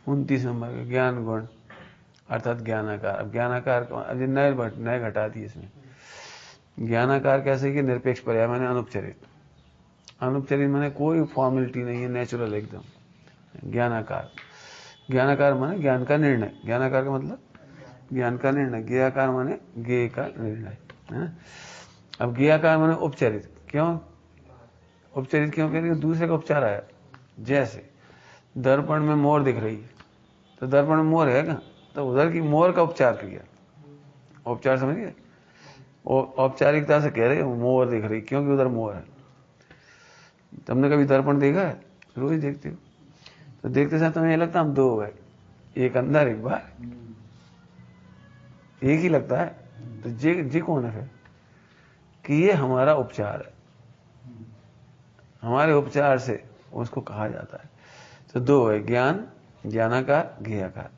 29 number का ज्ञान गुण अर्थात ज्ञानाकार। अब ज्ञानाकार अब नए घटा दिए इसमें। ज्ञानाकार कैसे कि निरपेक्ष पर्याय माने अनुपचरित। अनुपचरित माने कोई फॉर्मेलिटी नहीं है, नेचुरल एकदम। ज्ञानाकार, ज्ञानाकार माने ज्ञान का निर्णय। ज्ञानाकार का मतलब ज्ञान का निर्णय। ज्ञेयाकार माने ज्ञेय का निर्णय है। अब ज्ञेयाकार माने उपचरित। क्यों उपचरित? क्यों कह रही है? दूसरे का उपचार आया। जैसे दर्पण में मोर दिख रही है, तो दर्पण में मोर है क्या? तो उधर की मोर का उपचार किया। उपचार समझिए, औपचारिकता से कह रहे हो मोर दिख रही, क्योंकि उधर मोर है। तुमने कभी दर्पण देखा है? रोज देखते हो। तो देखते समय तुम्हें लगता हम दो हो गए, एक अंदर एक बाहर, एक ही लगता है। तो जी कौन है फिर? कि ये हमारा उपचार है, हमारे उपचार से उसको कहा जाता है। तो दो है, ज्ञान, ज्ञानाकार, ज्ञेयाकार।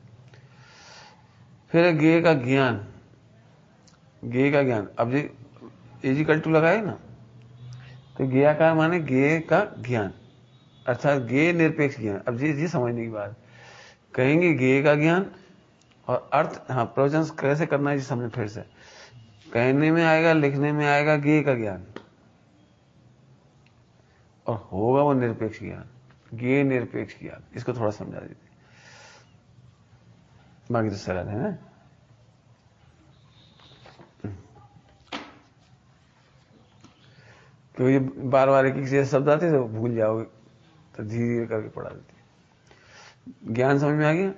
फिर ज्ञेय का ज्ञान, ज्ञेय का ज्ञान। अब जी इजिकल टू लगाए ना, तो ज्ञेयाकार माने ज्ञेय का ज्ञान अर्थात ज्ञेय निरपेक्ष ज्ञान। अब जी समझने की बात कहेंगे, ज्ञेय का ज्ञान और अर्थ। हाँ, प्रवचन कैसे करना है जी समझे फिर से। कहने में आएगा, लिखने में आएगा ज्ञेय का ज्ञान, और होगा वो निरपेक्ष ज्ञान, ज्ञेय निरपेक्ष ज्ञान। इसको थोड़ा समझा दीजिए, बाकी तो सरल है ना। क्योंकि बार बार एक एक शब्द आते तो भूल जाओगे, तो धीरे धीरे करके पढ़ा देती। ज्ञान समझ में आ गया?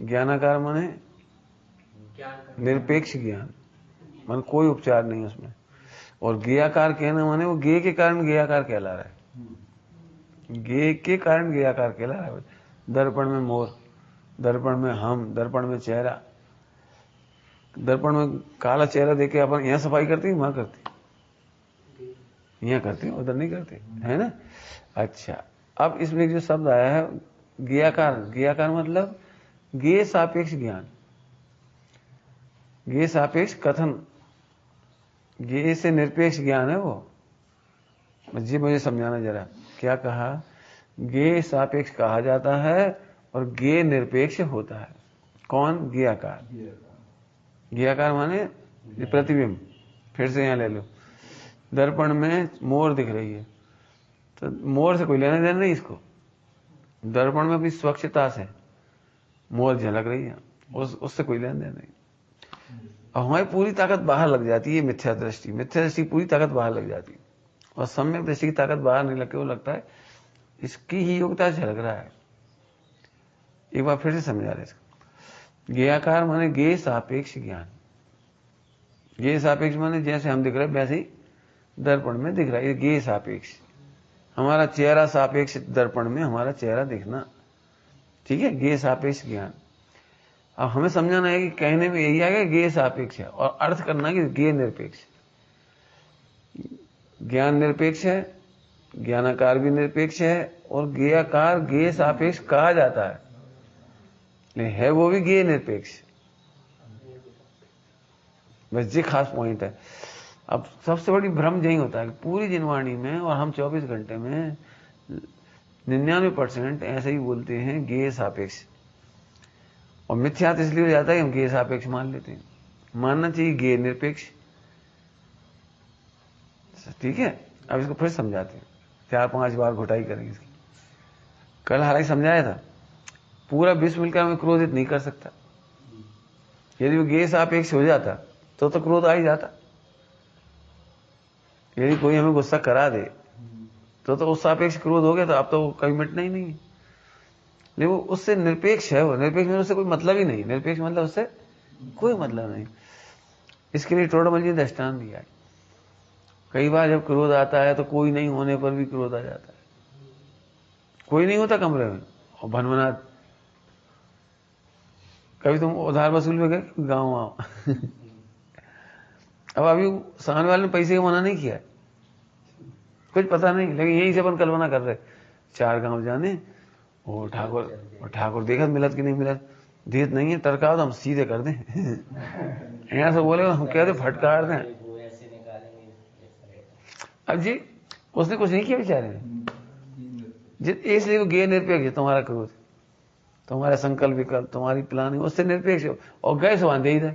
ज्ञानाकार माने निरपेक्ष ज्ञान, मान कोई उपचार नहीं उसमें। और ज्ञेयाकार कहना माने वो ज्ञेय के कारण ज्ञेयाकार कहला रहा है। ज्ञेय के कारण ज्ञेयाकार कहला रहा है। दर्पण में मोर, दर्पण में हम, दर्पण में चेहरा। दर्पण में काला चेहरा देख के अपन यहाँ सफाई करती है, वहां करती, यहाँ करती, उधर नहीं करती है ना। अच्छा, अब इसमें जो शब्द आया है ज्ञेयाकार, ज्ञेयाकार मतलब ज्ञेय सापेक्ष ज्ञान, ज्ञेय सापेक्ष कथन, ज्ञेय से निरपेक्ष ज्ञान है वो। जी मुझे समझाना जरा, क्या कहा? ज्ञेय सापेक्ष कहा जाता है और ज्ञेय निरपेक्ष होता है। कौन? ज्ञेयाकार। ज्ञेयाकार माने प्रतिबिंब। फिर से यहां ले लो, दर्पण में मोर दिख रही है, तो मोर से कोई लेना देना नहीं इसको। दर्पण में अपनी स्वच्छता से मोर झलक रही है, उससे कोई लेना देना नहीं। और हमारी पूरी ताकत बाहर लग जाती है, मिथ्या दृष्टि। मिथ्या दृष्टि पूरी ताकत बाहर लग जाती है, और सम्यक दृष्टि की ताकत बाहर नहीं लगती। वो लगता है इसकी ही योग्यता झलक रहा है। एक बार फिर से समझा रहे इसको। ज्ञेयाकार माने ज्ञेय सापेक्ष ज्ञान। ज्ञेय सापेक्ष माने जैसे हम दिख रहे हैं वैसे ही दर्पण में दिख रहा है, ये ज्ञेय सापेक्ष। हमारा चेहरा सापेक्ष दर्पण में हमारा चेहरा दिखना, ठीक है, ज्ञेय सापेक्ष ज्ञान। अब हमें समझाना है कि कहने में यही आएगा ज्ञेय सापेक्ष है, और अर्थ करना कि ज्ञेय निरपेक्ष। ज्ञान निरपेक्ष है, ज्ञानाकार भी निरपेक्ष है, और ज्ञेयाकार ज्ञेय सापेक्ष कहा जाता है, लेकिन है वो भी ज्ञेय निरपेक्ष। बस ये खास पॉइंट है। अब सबसे बड़ी भ्रम यही होता है कि पूरी जिनवाणी में, और हम 24 घंटे में 99% ऐसे ही बोलते हैं ज्ञेय सापेक्ष, और मिथ्यात इसलिए हो जाता है कि हम ज्ञेय सापेक्ष मान लेते हैं। मानना चाहिए ज्ञेय निरपेक्ष। ठीक है, अब इसको फिर समझाते हैं, 4-5 बार घुटाई करेंगे इसकी। कल हालांकि समझाया था, पूरा विश्व मिलकर हमें क्रोधित नहीं कर सकता। यदि वो ज्ञेय सापेक्ष हो जाता तो क्रोध आ ही जाता। यदि कोई हमें गुस्सा करा दे तो उस सापेक्ष क्रोध हो गया, तो अब तो कभी मिटना ही नहीं है। लेकिन वो उससे निरपेक्ष है, वो निरपेक्ष में उससे कोई मतलब ही नहीं। निरपेक्ष मतलब उससे कोई मतलब नहीं। इसके लिए टोडरमल जी ने दृष्टांत दिया है। कई बार जब क्रोध आता है तो कोई नहीं होने पर भी क्रोध आ जाता है। कोई नहीं होता कमरे में और भनभनाट। कभी तुम उधार वसूल में गए गाँव आओ अब अभी सामने वाले ने पैसे का मना नहीं किया, कुछ पता नहीं, लेकिन यही से अपन कल्पना कर रहे 4 गांव जाने, और ठाकुर देखा मिलत कि नहीं मिलत, देत नहीं है, टरका तो हम सीधे कर दें यहाँ से बोले हम कहते फटकार दें। अब जी उसने कुछ नहीं किया बेचारे ने, इसलिए वो ज्ञेय निरपेक्ष है। तुम्हारा क्रोध तुम्हारे संकल्प विकल्प, तुम्हारी प्लानिंग उससे निरपेक्ष हो, और गए सो आंधे इधर।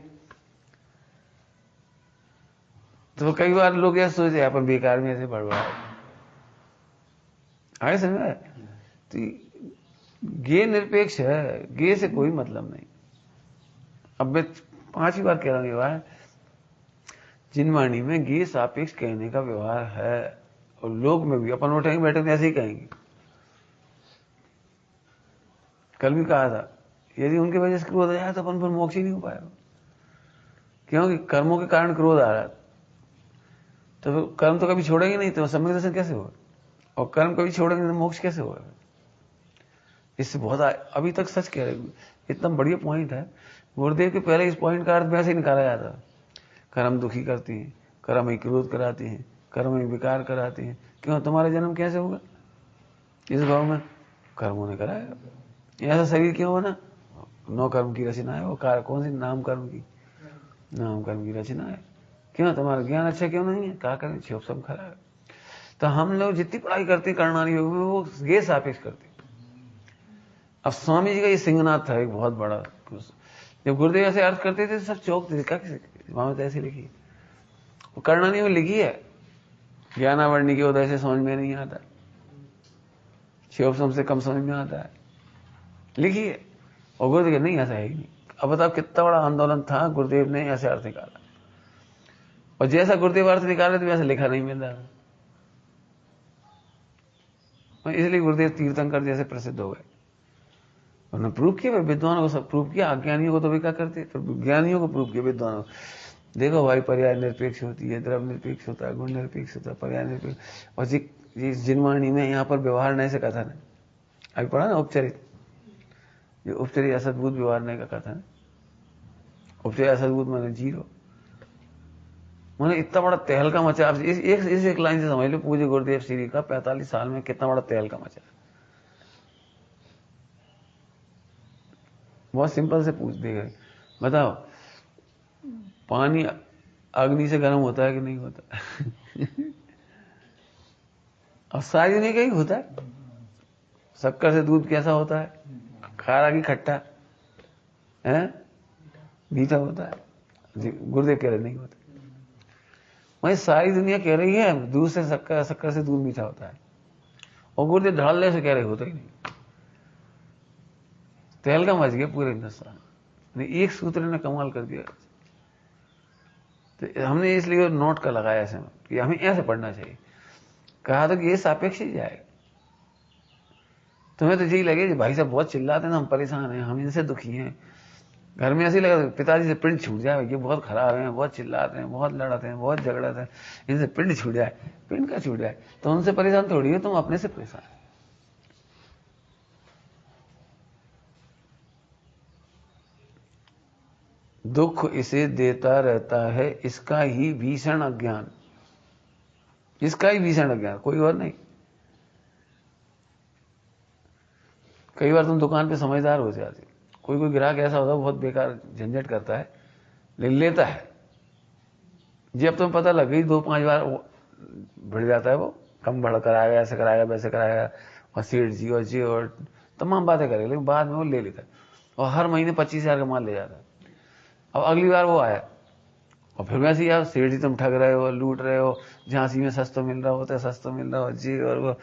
तो कई बार लोग यह सोचते अपन बेकार में ऐसे बड़बड़ा आगे समझ में। तो गे निरपेक्ष है, गे से कोई मतलब नहीं। अब मैं 5वीं बार कह रहा हूं ये बात, जिन वाणी में गे सापेक्ष कहने का व्यवहार है, और लोग में भी अपन उठेंगे बैठेंगे ऐसे ही कहेंगे। कल भी कहा था, यदि उनके वजह से क्रोध आ जाए तो अपन पर मोक्ष ही नहीं हो पाएगा, क्योंकि कर्मों के कारण क्रोध आ रहा है। तो फिर कर्म तो कभी छोड़ेंगे नहीं, तो सम्यक दर्शन कैसे होगा? और कर्म कभी छोड़ेंगे तो मोक्ष कैसे होगा? इससे बहुत अभी तक सच कह रहे, इतना बढ़िया पॉइंट है। गुरुदेव के पहले इस पॉइंट का अर्थ वैसे ही निकाला जाता, कर्म दुखी करती हैं, कर्म ही क्रोध कराती हैं, कर्म ही विकार कराती हैं। क्यों? तुम्हारा जन्म कैसे होगा? इस भाव में कर्मों ने कराया। ऐसा शरीर क्यों बना? 9 कर्म की रचना है। वो कौन सी? नाम कर्म की, नाम कर्म की रचना है। क्यों? तुम्हारा ज्ञान अच्छा क्यों नहीं है? क्या करें? क्षोभ खरा है। तो हम लोग जितनी पढ़ाई करते करणानी योग में, वो ये सापेक्ष करते। अब स्वामी जी का ये सिंहनाथ था एक बहुत बड़ा। जब गुरुदेव ऐसे अर्थ करते थे सब चौंकते थे, क्या वहां तो ऐसे लिखी, वो कर्णानी में लिखी है। ज्ञानावरणी के उदय से समझ में नहीं आता, शिवसम से कम समझ में आता है, लिखी है। और गुरुदेव नहीं, ऐसा है ही नहीं। अब बताओ कितना बड़ा आंदोलन था, गुरुदेव ने ऐसे अर्थ निकाला। और जैसा गुरुदेव अर्थ निकाले तो वैसे लिखा नहीं मिल रहा था। इसलिए गुरुदेव तीर्थंकर जैसे प्रसिद्ध हो गए। उन्होंने प्रूव किया, विद्वानों को सब प्रूव किया। अज्ञानियों को तो भी क्या करते, तो ज्ञानियों को प्रूव किया विद्वानों को। देखो भाई, पर्याय निरपेक्ष होती है, द्रव्य निरपेक्ष होता है, गुण निरपेक्ष होता है, पर्याय निरपेक्ष। और जिनवाणी में यहाँ पर व्यवहार नय से कथन है। अभी पढ़ा ना उपचरित, ये उपचरित असद्भुत व्यवहार नय का कथन। उपचरित असद्भुत माने 0। मैंने इतना बड़ा तहलका मचा। इस एक लाइन से समझ लो पूज्य गुरुदेव श्री का 45 साल में कितना बड़ा तहलका मचा। बहुत सिंपल से पूछ देगा, बताओ पानी अग्नि से गर्म होता है कि नहीं होता? और सारी दुनिया का ही होता है। शक्कर से दूध कैसा होता है? खारा की खट्टा है? मीठा होता है। गुरुदेव कह रहे नहीं होता। वही सारी दुनिया कह रही है दूध से शक्कर से दूध मीठा होता है, और गुरुदेव ढालने से कह रहे होता ही नहीं। तहलका मच गया पूरे हिंदुस्तान। एक सूत्र ने कमाल कर दिया। तो हमने इसलिए नोट का लगाया ऐसे में कि हमें ऐसे पढ़ना चाहिए। कहा था कि ये सापेक्ष ही जाएगा। तुम्हें तो यही लगे कि भाई साहब बहुत चिल्लाते हैं, हम परेशान हैं, हम इनसे दुखी हैं। घर में ऐसे लगा पिताजी से पिंड छूट जाए, ये बहुत खराब है, बहुत चिल्लाते हैं, बहुत लड़ाते हैं, बहुत झगड़ाते हैं, इनसे पिंड छूट जाए। पिंड का छूट जाए तो उनसे परेशान थोड़ी है, तुम अपने से परेशान है। दुख इसे देता रहता है, इसका ही भीषण अज्ञान, इसका ही भीषण अज्ञान, कोई और नहीं। कई बार तुम दुकान पे समझदार हो जाते, कोई ग्राहक ऐसा होता है बहुत बेकार झंझट करता है, लेता है। जब तुम्हें पता लग गई 2-5 बार बढ़ जाता है, वो कम बढ़ कराएगा, ऐसे कराएगा, वैसे कराएगा, और सीट जी और जी और तमाम बातें करेगा, लेकिन बाद में वो ले लेता है और हर महीने 25,000 का माल ले जाता है। अब अगली बार वो आया और फिर वैसे यार सेठ जी तुम ठग रहे हो, लूट रहे हो, झांसी में सस्ता मिल रहा होता है, सस्ता मिल रहा हो जी, और वो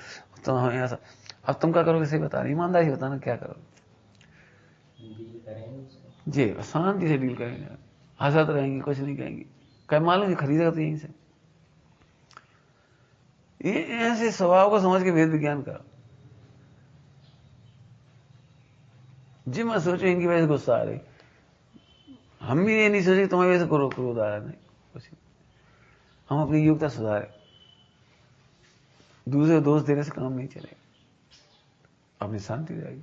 तो हमें ऐसा। अब तुम क्या करोगे? सही बता रहे, ईमानदारी बताना क्या करोगे? जी शांति से डील करेंगे, हंसत रहेंगे, कुछ नहीं कहेंगे। कहीं मालूम खरीदेगा तो यहीं से। ये ऐसे स्वभाव को समझ के वेद विज्ञान करो। जी मैं सोचो इनकी वजह से गुस्सा आ रही, हम भी ये नहीं सोचे तुम्हारी वजह से क्रोध आ रहा, नहीं कुछ। हम अपनी योग्यता सुधारे, दूसरे दोष देने से काम नहीं चलेगा, अपनी शांति रहेगी।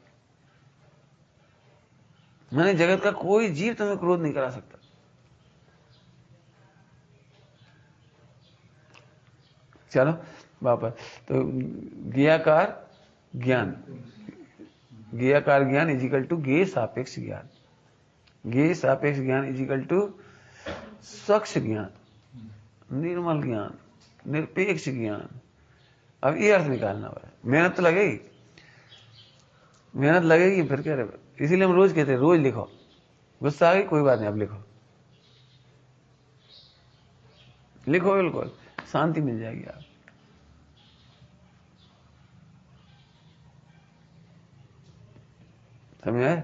मैंने जगत का कोई जीव तुम्हें क्रोध नहीं करा सकता। चलो वापस तो ज्ञाकार ज्ञान, ज्ञाकार ज्ञान इजिकल टू ज्ञेय सापेक्ष ज्ञान, ज्ञेय सापेक्ष ज्ञान इजिकल टू स्वच्छ ज्ञान, निर्मल ज्ञान, निरपेक्ष ज्ञान। अब ये अर्थ निकालना है, मेहनत तो लगेगी। मेहनत लगेगी फिर क्या रहे। इसीलिए हम रोज कहते हैं रोज लिखो। गुस्सा आ गई कोई बात नहीं, अब लिखो लिखो, बिल्कुल शांति मिल जाएगी आप। समझ आए?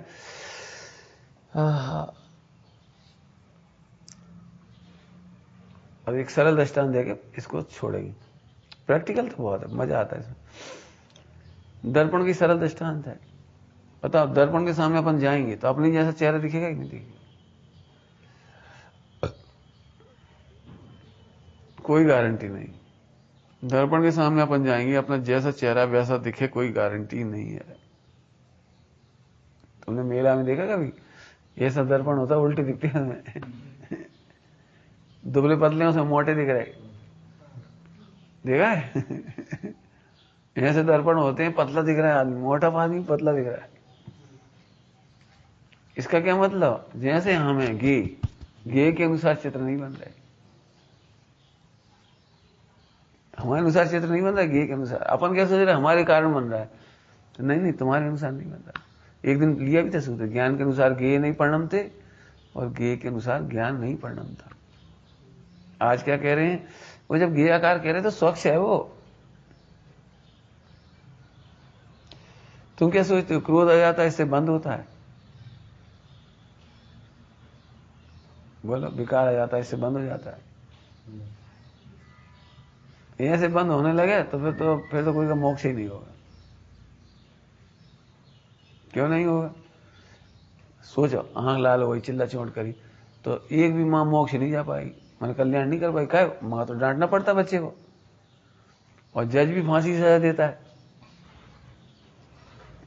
अब एक सरल दृष्टांत देके इसको छोड़ेंगे। प्रैक्टिकल तो बहुत है, मजा आता है इसमें। दर्पण की सरल दृष्टांत है। बताओ, दर्पण के सामने अपन जाएंगे तो अपनी जैसा चेहरा दिखेगा कि नहीं दिखेगा? कोई गारंटी नहीं। दर्पण के सामने अपन जाएंगे, अपना जैसा चेहरा वैसा दिखे, कोई गारंटी नहीं है। तुमने मेला में देखा कभी? ये सब दर्पण होता है, उल्टे दिखते हैं हमें। दुबले पतले उसमें मोटे दिख रहे, देखा है? ऐसे दर्पण होते हैं, पतला दिख रहा है आदमी, मोटा आदमी पतला दिख रहा है। इसका क्या मतलब? जैसे हमें गे के अनुसार चित्र नहीं बन रहे, हमारे अनुसार चित्र नहीं बन रहा है, गे के अनुसार। अपन क्या सोच रहे हमारे कारण बन रहा है, तो नहीं, तुम्हारे अनुसार नहीं बन रहा। एक दिन लिया भी था सूत्र, ज्ञान के अनुसार गे नहीं परिणम थे और गे के अनुसार ज्ञान नहीं परिणम था। आज क्या कह रहे हैं? वो जब गे आकार कह रहे तो स्वच्छ है वो। तुम क्या सोचते हो क्रोध आ जाता है इससे बंद होता है? बोलो, विकार आ जाता है इससे बंद हो जाता है? यहां से बंद होने लगे तो फिर तो कोई का मोक्ष ही नहीं होगा। क्यों नहीं होगा? सोचो, आंख लाल हो गई, चिल्ला चोट करी, तो एक भी मां मोक्ष नहीं जा पाएगी, मैंने कल्याण नहीं कर पाई। क्या मां तो डांटना पड़ता बच्चे को, और जज भी फांसी की सजा देता है।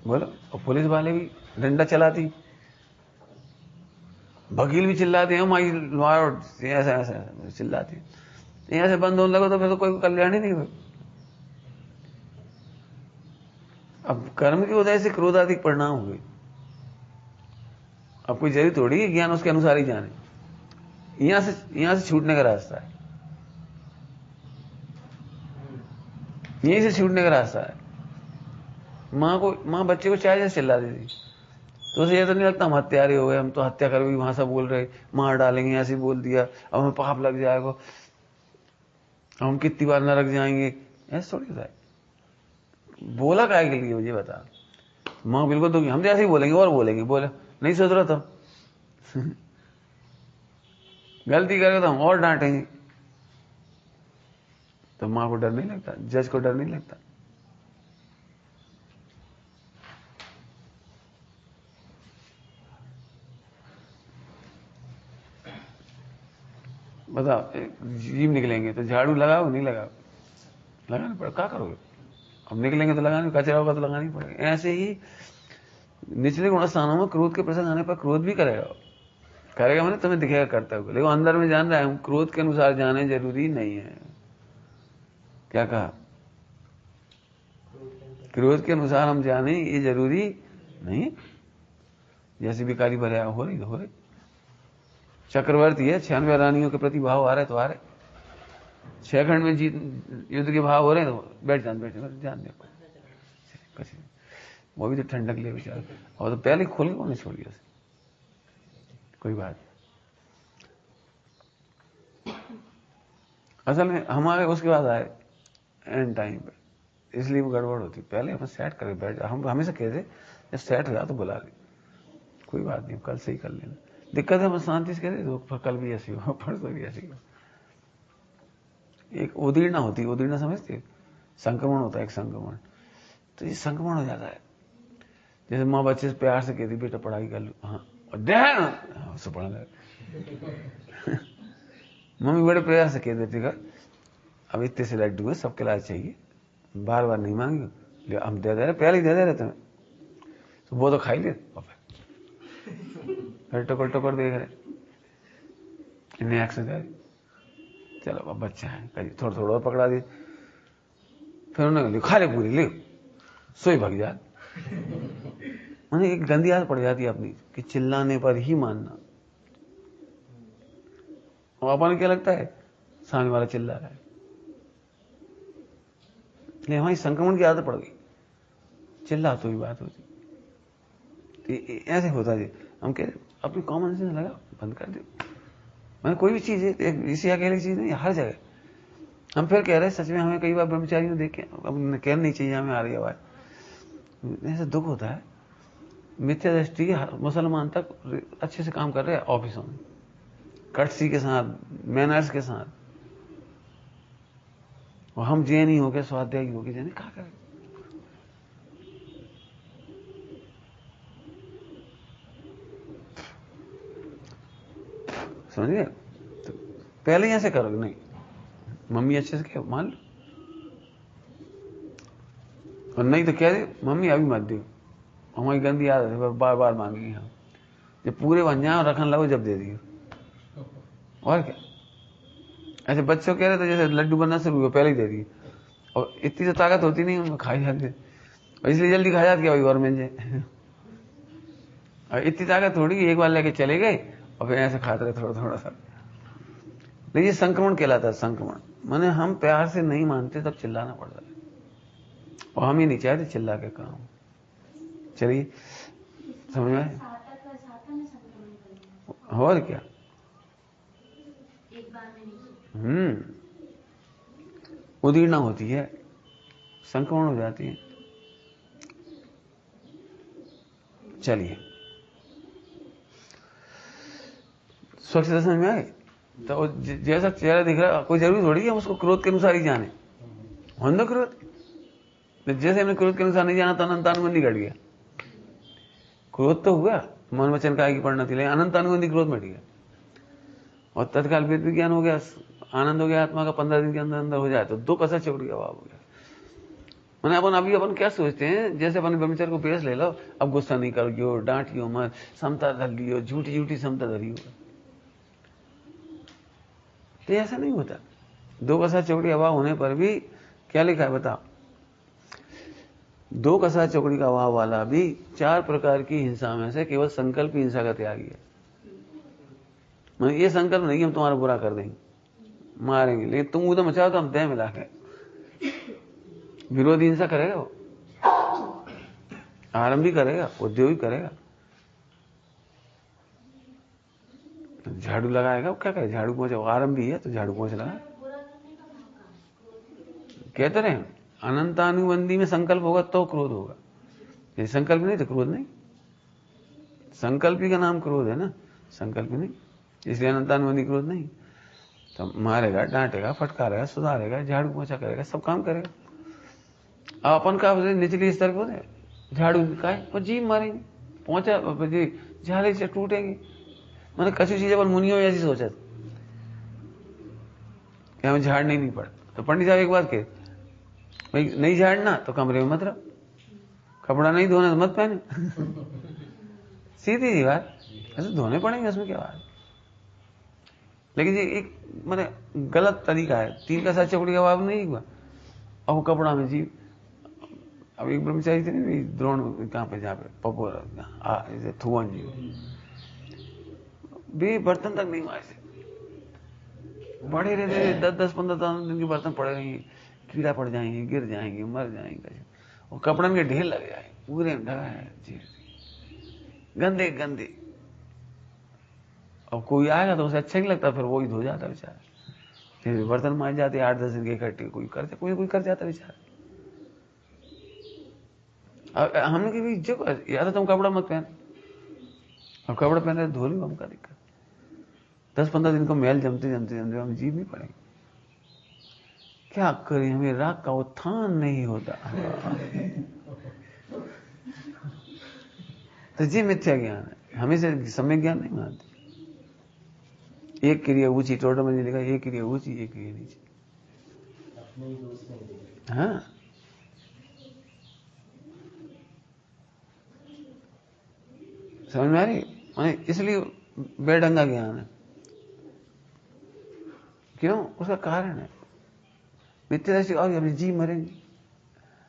बोलो, और पुलिस वाले भी डंडा चलाती, वकील भी चिल्लाते हैं, माई मारो, ऐसा ऐसा चिल्लाते हैं। यहां से बंद होने लगो तो फिर तो कोई कल्याण ही नहीं हुआ। अब कर्म की वजह से क्रोधाधिक परिणाम हो गई। अब कोई जरूरी थोड़ी है ज्ञान उसके अनुसार ही जाने। यहां से छूटने का रास्ता है, यहीं से छूटने का रास्ता है। मां बच्चे को चाहे जैसे चिल्ला देती, तो उसे ये तो नहीं लगता हम हत्यारे हो गए, हम तो हत्या करोगे वहां से बोल रहे, मार डालेंगे, ऐसे बोल दिया, अब हमें पाप लग जाएगा, हम कितनी बार नरक जाएंगे। ऐसा थोड़ी होता है। बोला काय के लिए मुझे बता? मां बिल्कुल दुखी, हम तो ऐसे ही बोलेंगे और बोलेंगे, बोले नहीं सोच रहा था। गलती करेगा तो हम और डांटेंगे। तो मां को डर नहीं लगता, जज को डर नहीं लगता? बताओ, जीव निकलेंगे तो झाड़ू लगाओ नहीं लगाओ? लगाना पड़ेगा। क्या करोगे? अब निकलेंगे तो लगानी, कचरा होगा तो लगानी पड़ेगा। ऐसे ही निचले गुण स्थानों में क्रोध के प्रसंग आने पर क्रोध भी करेगा मैंने तुम्हें दिखेगा करता हुआ, लेकिन अंदर में जान रहा है हम क्रोध के अनुसार जाने जरूरी नहीं है। क्या कहा? क्रोध के अनुसार हम जाने ये जरूरी नहीं। जैसे भिखारी भरे हो रही चक्रवर्ती है, 96 रानियों के प्रति भाव आ रहे तो आ रहे, 6 खंड में जीत युद्ध के भाव हो रहे हैं तो बैठ जान दे कुछ। वो भी तो ठंडक ले बेचारा, और तो पहले खोल के कौन छोड़ दिया? कोई बात। असल में हमारे उसके बाद आए एंड टाइम पे, इसलिए वो गड़बड़ होती। पहले हम सेट करके बैठ जा, हम हमेशा कहते जब सेट हो जाए तो बुला ले, कोई बात नहीं, कल से ही कर लेना। दिक्कत है हम शांति से कहते तो कल भी ऐसी हो, परसों भी ऐसी हो। एक उदीर्णा होती है, उदीर्णा समझते? संक्रमण होता है एक संक्रमण, तो ये संक्रमण हो जाता है। जैसे माँ बच्चे से प्यार से कहती बेटा पढ़ाई कर लो, हाँ उससे पढ़ने लगे। मम्मी बड़े प्यार से कह देती का अब इतने से लड्डू है, सबके लायक चाहिए, बार बार नहीं मांगे, हम दे रहे, पहले ही दे रहे तुम्हें, तो वो तो खाई ले। फिर टोकर देख रहे, इन्हें एक्शन दे, चलो अब बच्चा है कभी थोड़ा थोड़ा और पकड़ा दिए, फिर उन्होंने खा ले पूरी, ले सोई भाग जा। मैंने एक गंदी आदत पड़ जाती है अपनी कि चिल्लाने पर ही मानना। और अपन क्या लगता है सामने वाला चिल्ला रहा है, इसलिए हमारी संक्रमण की आदत पड़ गई, चिल्ला तो ही बात होती। ऐसे होता जी। हम कह अपनी कॉमन सेंस लगा, बंद कर दो। मैंने कोई भी चीज है, इसी अकेले चीज नहीं, हर जगह। हम फिर कह रहे हैं, सच में हमें कई बार ब्रह्मचारी को देख के अब कहना नहीं चाहिए, हमें आ रही आवाज, ऐसा दुख होता है। मिथ्या दृष्टि मुसलमान तक अच्छे से काम कर रहे हैं ऑफिसों में, कटसी के साथ, मैनर्स के साथ, और हम जैन ही हो गए, स्वाध्यायी हो गए, जाने क्या करें। समझिए, तो पहले ही ऐसे करोगे नहीं, मम्मी अच्छे से क्या मान लो, और नहीं तो कह दे मम्मी अभी मत दो, हमारी गंदी आदत है, बार बार मांगी हम, जब पूरे बन जाए और रखने लगो जब दे दिए। और क्या, ऐसे बच्चों कह रहे थे जैसे लड्डू बनना शुरू हुआ पहले ही दे दिए, और इतनी तो ताकत होती नहीं उनमें, खाई जाते, और इसलिए जल्दी खा जाती है भाई गवर्नमेंट से। और इतनी ताकत थोड़ी, एक बार लेके चले गए और फिर ऐसे खाते रहे थोड़ा थोड़ा सा। लेकिन ये संक्रमण कहलाता है, संक्रमण माने हम प्यार से नहीं मानते तब चिल्लाना पड़ता है, और हम ही नहीं चाहते चिल्ला के काम। चलिए समझ में, और क्या। उदीर्णा होती है, संक्रमण हो जाती है। चलिए स्वच्छता समझ में आए। तो जैसा चेहरा दिख रहा है, कोई जरूरी थोड़ी है उसको क्रोध के अनुसार ही जाने, होने क्रोध। जैसे हमने क्रोध के अनुसार नहीं जाना तो अनंतानुबंधी घट गया। क्रोध तो हुआ, मन वचन काय की परिणति, लेकिन अनंतानुबंधी क्रोध मिट गया, और तत्काल वेद विज्ञान हो गया, आनंद हो गया आत्मा का, 15 दिन के अंदर अंदर हो जाए तो दुख असर चौड़ी का भाव हो गया। मैंने अपन क्या सोचते हैं, जैसे अपन ब्रह्मचर्य को पेश ले लो, अब गुस्सा नहीं करियो, डांटियो मत, समता धर लियो, झूठी झूठी समता धरियो, तो ऐसा नहीं होता। दो कसा चौकड़ी अभाव होने पर भी क्या लिखा है बताओ, दो कसा चौकड़ी का अभाव वाला भी 4 प्रकार की हिंसा में से केवल संकल्प ही हिंसा का त्यागी है। मैं ये संकल्प नहीं कि हम तुम्हारा बुरा कर देंगे, मारेंगे, लेकिन तुम उधर मचाओ तो हम तय मिला के, विरोधी हिंसा करेगा वो, आरंभी करेगा, उद्योगी करेगा, झाड़ू लगाएगा, वो क्या करे, झाड़ू पहुंचे, आरंभी है तो झाड़ू पहुंच लगा। कहते रहे अनंतानुबंधी में संकल्प होगा तो क्रोध होगा, यदि संकल्प नहीं तो क्रोध नहीं। संकल्प ही का नाम क्रोध है ना, संकल्प नहीं, इसलिए अनंतानुबंधी क्रोध नहीं। तो मारेगा, डांटेगा, फटकारेगा, सुधारेगा, झाड़ू पोछा करेगा, सब काम करेगा। अपन का निचली स्तर पर झाड़ू का है जी मारेंगे, पहुंचा जी झाड़े से टूटेंगे। मैंने कसी चीज पर मुनियो ऐसी सोचा कि हमें झाड़ने नहीं पड़ा, तो पंडित साहब एक बात कहे, भाई नहीं झाड़ना तो कमरे में मत रहो, कपड़ा नहीं धोना तो मत पहने। सीधी सी बात, ऐसे धोने पड़ेंगे, उसमें क्या बात। लेकिन ये एक मैंने गलत तरीका है, 3 का 7 चौकड़ी का भाव नहीं हुआ, और वो कपड़ा में जी। अब एक ब्रह्मचारी थे नहीं द्रोण, कहाँ पे, जहाँ पे पपोर थुवन जी भी बर्तन तक नहीं मारे, पड़े रहते 10-15 दिन के बर्तन पड़े रहेंगे, कीड़ा पड़ जाएंगे, गिर जाएंगे, मर जाएंगे, और कपड़न के ढेर लग जाए, पूरे ढका है गंदे गंदे। और कोई आएगा तो उसे अच्छा नहीं लगता, फिर वो ही धो जाता बेचारा, फिर बर्तन मार जाते 8-10 दिन के इकट्ठे, कोई कर जाता बेचारा। हमने कहा जो या तो तुम कपड़ा मत पहन, अब कपड़ा पहन रहे धो लो, हमका दिक्कत। 10-15 दिन को मैल जमते जमते जमते हम जी भी पड़ेंगे, क्या करें, हमें राग का उत्थान नहीं होता। तो जी मिथ्या ज्ञान है, हमें से सम्यक ज्ञान नहीं मानते। एक क्रिया ऊंची, टोटल में लिखा एक क्रिया ऊंची, एक क्रिया नीचे। हाँ, समझ में आ रही, इसलिए बेढंगा ज्ञान है। क्यों, उसका कारण है मिथ्या दृष्टि, और अपनी जी मरेंगे।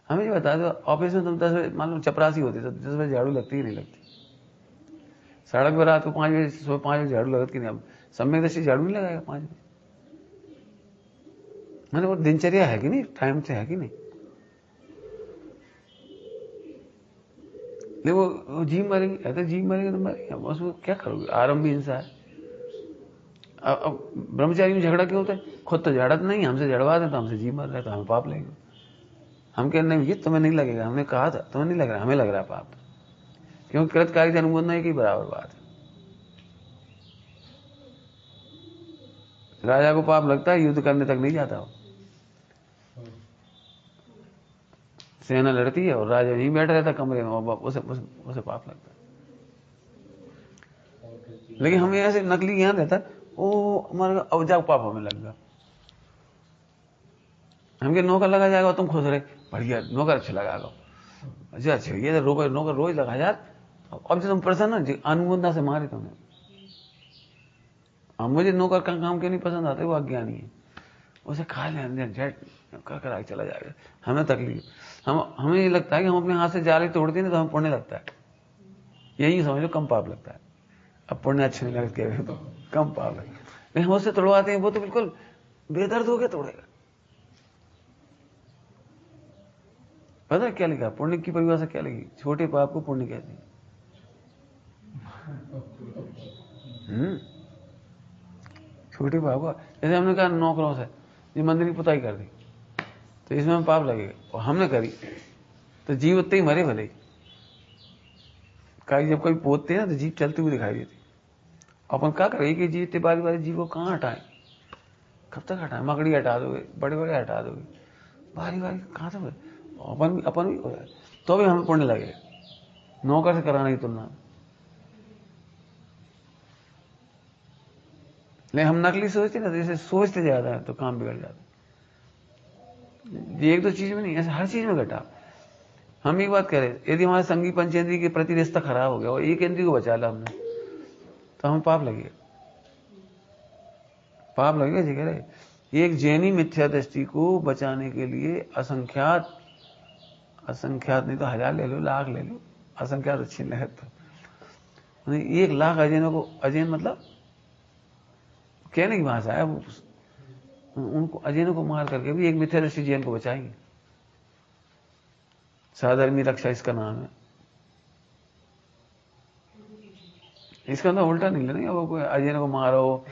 हमें ये बता दो, ऑफिस में तुम 10 बजे मान लो चपरासी होती तो 10 बजे झाड़ू लगती ही नहीं लगती, सड़क पर रात को 5 बजे, सुबह 5 बजे झाड़ू लगती नहीं। अब सम्यक दृष्टि झाड़ू नहीं लगाएगा 5 बजे, मैंने वो दिनचर्या है कि नहीं, टाइम से है कि नहीं। नहीं वो जीव मरेगी, ऐसे जीव मरेगी तो मरेगी, उसमें क्या करोगे, आरंभ भी हिंसा है। अब ब्रह्मचारी में झगड़ा क्यों होता है, खुद तो जड़त नहीं, हमसे जड़वा दे तो हमसे जीव मर रहा है तो हम पाप लेंगे। हम कह नहीं ये तुम्हें नहीं लगेगा, हमने कहा था तुम्हें नहीं लग रहा, हमें लग रहा है पाप, क्योंकि कृतकारी से अनुमोदन एक ही बराबर बात है। राजा को पाप लगता है, युद्ध करने तक नहीं जाता हो, सेना लड़ती है और राजा यहीं बैठा रहता कमरे में, और उसे पाप लगता है। लेकिन हमें ऐसे नकली ज्ञान रहता है, ओ हमारा अब जाओ पाप हमें लग गया, हमके नौकर लगा जाएगा, तुम खुश रहे, बढ़िया नौकर अच्छा लगाओ, अच्छा ये रुपये नौकर रोज लगा यार, अब जो तुम प्रसन्न अनुमोदना से मारे तुमने। अब मुझे नौकर का काम क्यों नहीं पसंद आता, वो अज्ञानी है, उसे खा लेना झट कर चला जाएगा, हमें तकलीफ, हमें ये लगता है कि हम अपने हाथ से जाले तोड़ते हैं तो हमें पुण्य लगता है, यही समझ लो कम पाप लगता है। अब पुण्य अच्छे नहीं लगते तो कम पाप है, लेकिन हम उससे तोड़वाते हैं, वो तो बिल्कुल बेदर्द हो गया तोड़ेगा। पता है क्या लिखा पुण्य की परिभाषा क्या लिखी, छोटे पाप को पुण्य कहते हैं। छोटे पाप का, जैसे हमने कहा नौकरों से ये मंदिर की पुताई कर दी तो इसमें हम पाप लगेगा, और हमने करी तो जीव उतने ही मरे भले, कहीं जब कोई पोतते हैं तो जीव चलती हुई दिखाई देती, अपन क्या करें कि जीव बारी बारी जीव को कहाँ हटाएं, कब तक हटाएं, मकड़ी हटा दोगे, बड़े बड़े हटा दोगे, बारी बारी कहाँ तक, अपन भी हो जाए तो भी हमें पुण्य लगेगा, नौकर से कराने की तुलना। लेकिन हम नकली सोचते ना, जैसे सोचते ज्यादा है तो काम बिगड़ जाता है। ये एक दो चीज में नहीं, ऐसे हर चीज में घटा। हम एक बात कह रहे, यदि हमारे संगी पंचेंद्रिय के प्रति रिश्ता खराब हो गया और एक इंद्रिय को बचा ला हमने, तो हमें पाप लगेगा, पाप लगेगा जी। कह रहे एक जैनी मिथ्या दृष्टि को बचाने के लिए असंख्यात नहीं तो 1000 ले लो, लाख ले लो, असंख्यात अच्छी लगे तो 1,00,000 अजैनों को, अजैन मतलब कहने की भाषा है, उनको अजैनों को मार करके भी एक मिथ्या दृष्टि जैन को बचाएंगे। साधर्मी रक्षा इसका नाम है। इसका तो उल्टा नहीं लेना, वो कोई अजैनों को मारो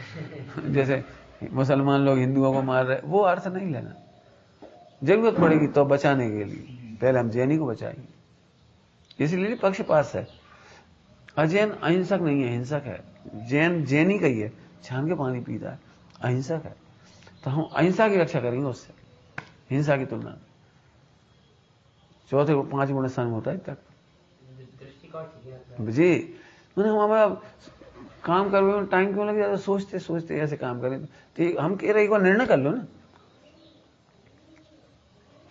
जैसे मुसलमान लोग हिंदुओं को मार रहे, वो अर्थ नहीं लेना। जरूरत पड़ेगी तो बचाने के लिए पहले हम जैनी को बचाएंगे, इसलिए पक्षपात है। अजैन अहिंसक नहीं है, हिंसक है। जैन जैनी का ही है, छान के पानी पीता है, अहिंसक है, तो हम अहिंसा की रक्षा करेंगे उससे, हिंसा की तुलना। चौथे को 5 गुण सन होता है तक जी। मैंने हमारा काम कर रहे टाइम क्यों लग जाता, सोचते सोचते ऐसे काम करें तो हम कह रहे एक बार निर्णय कर लो ना,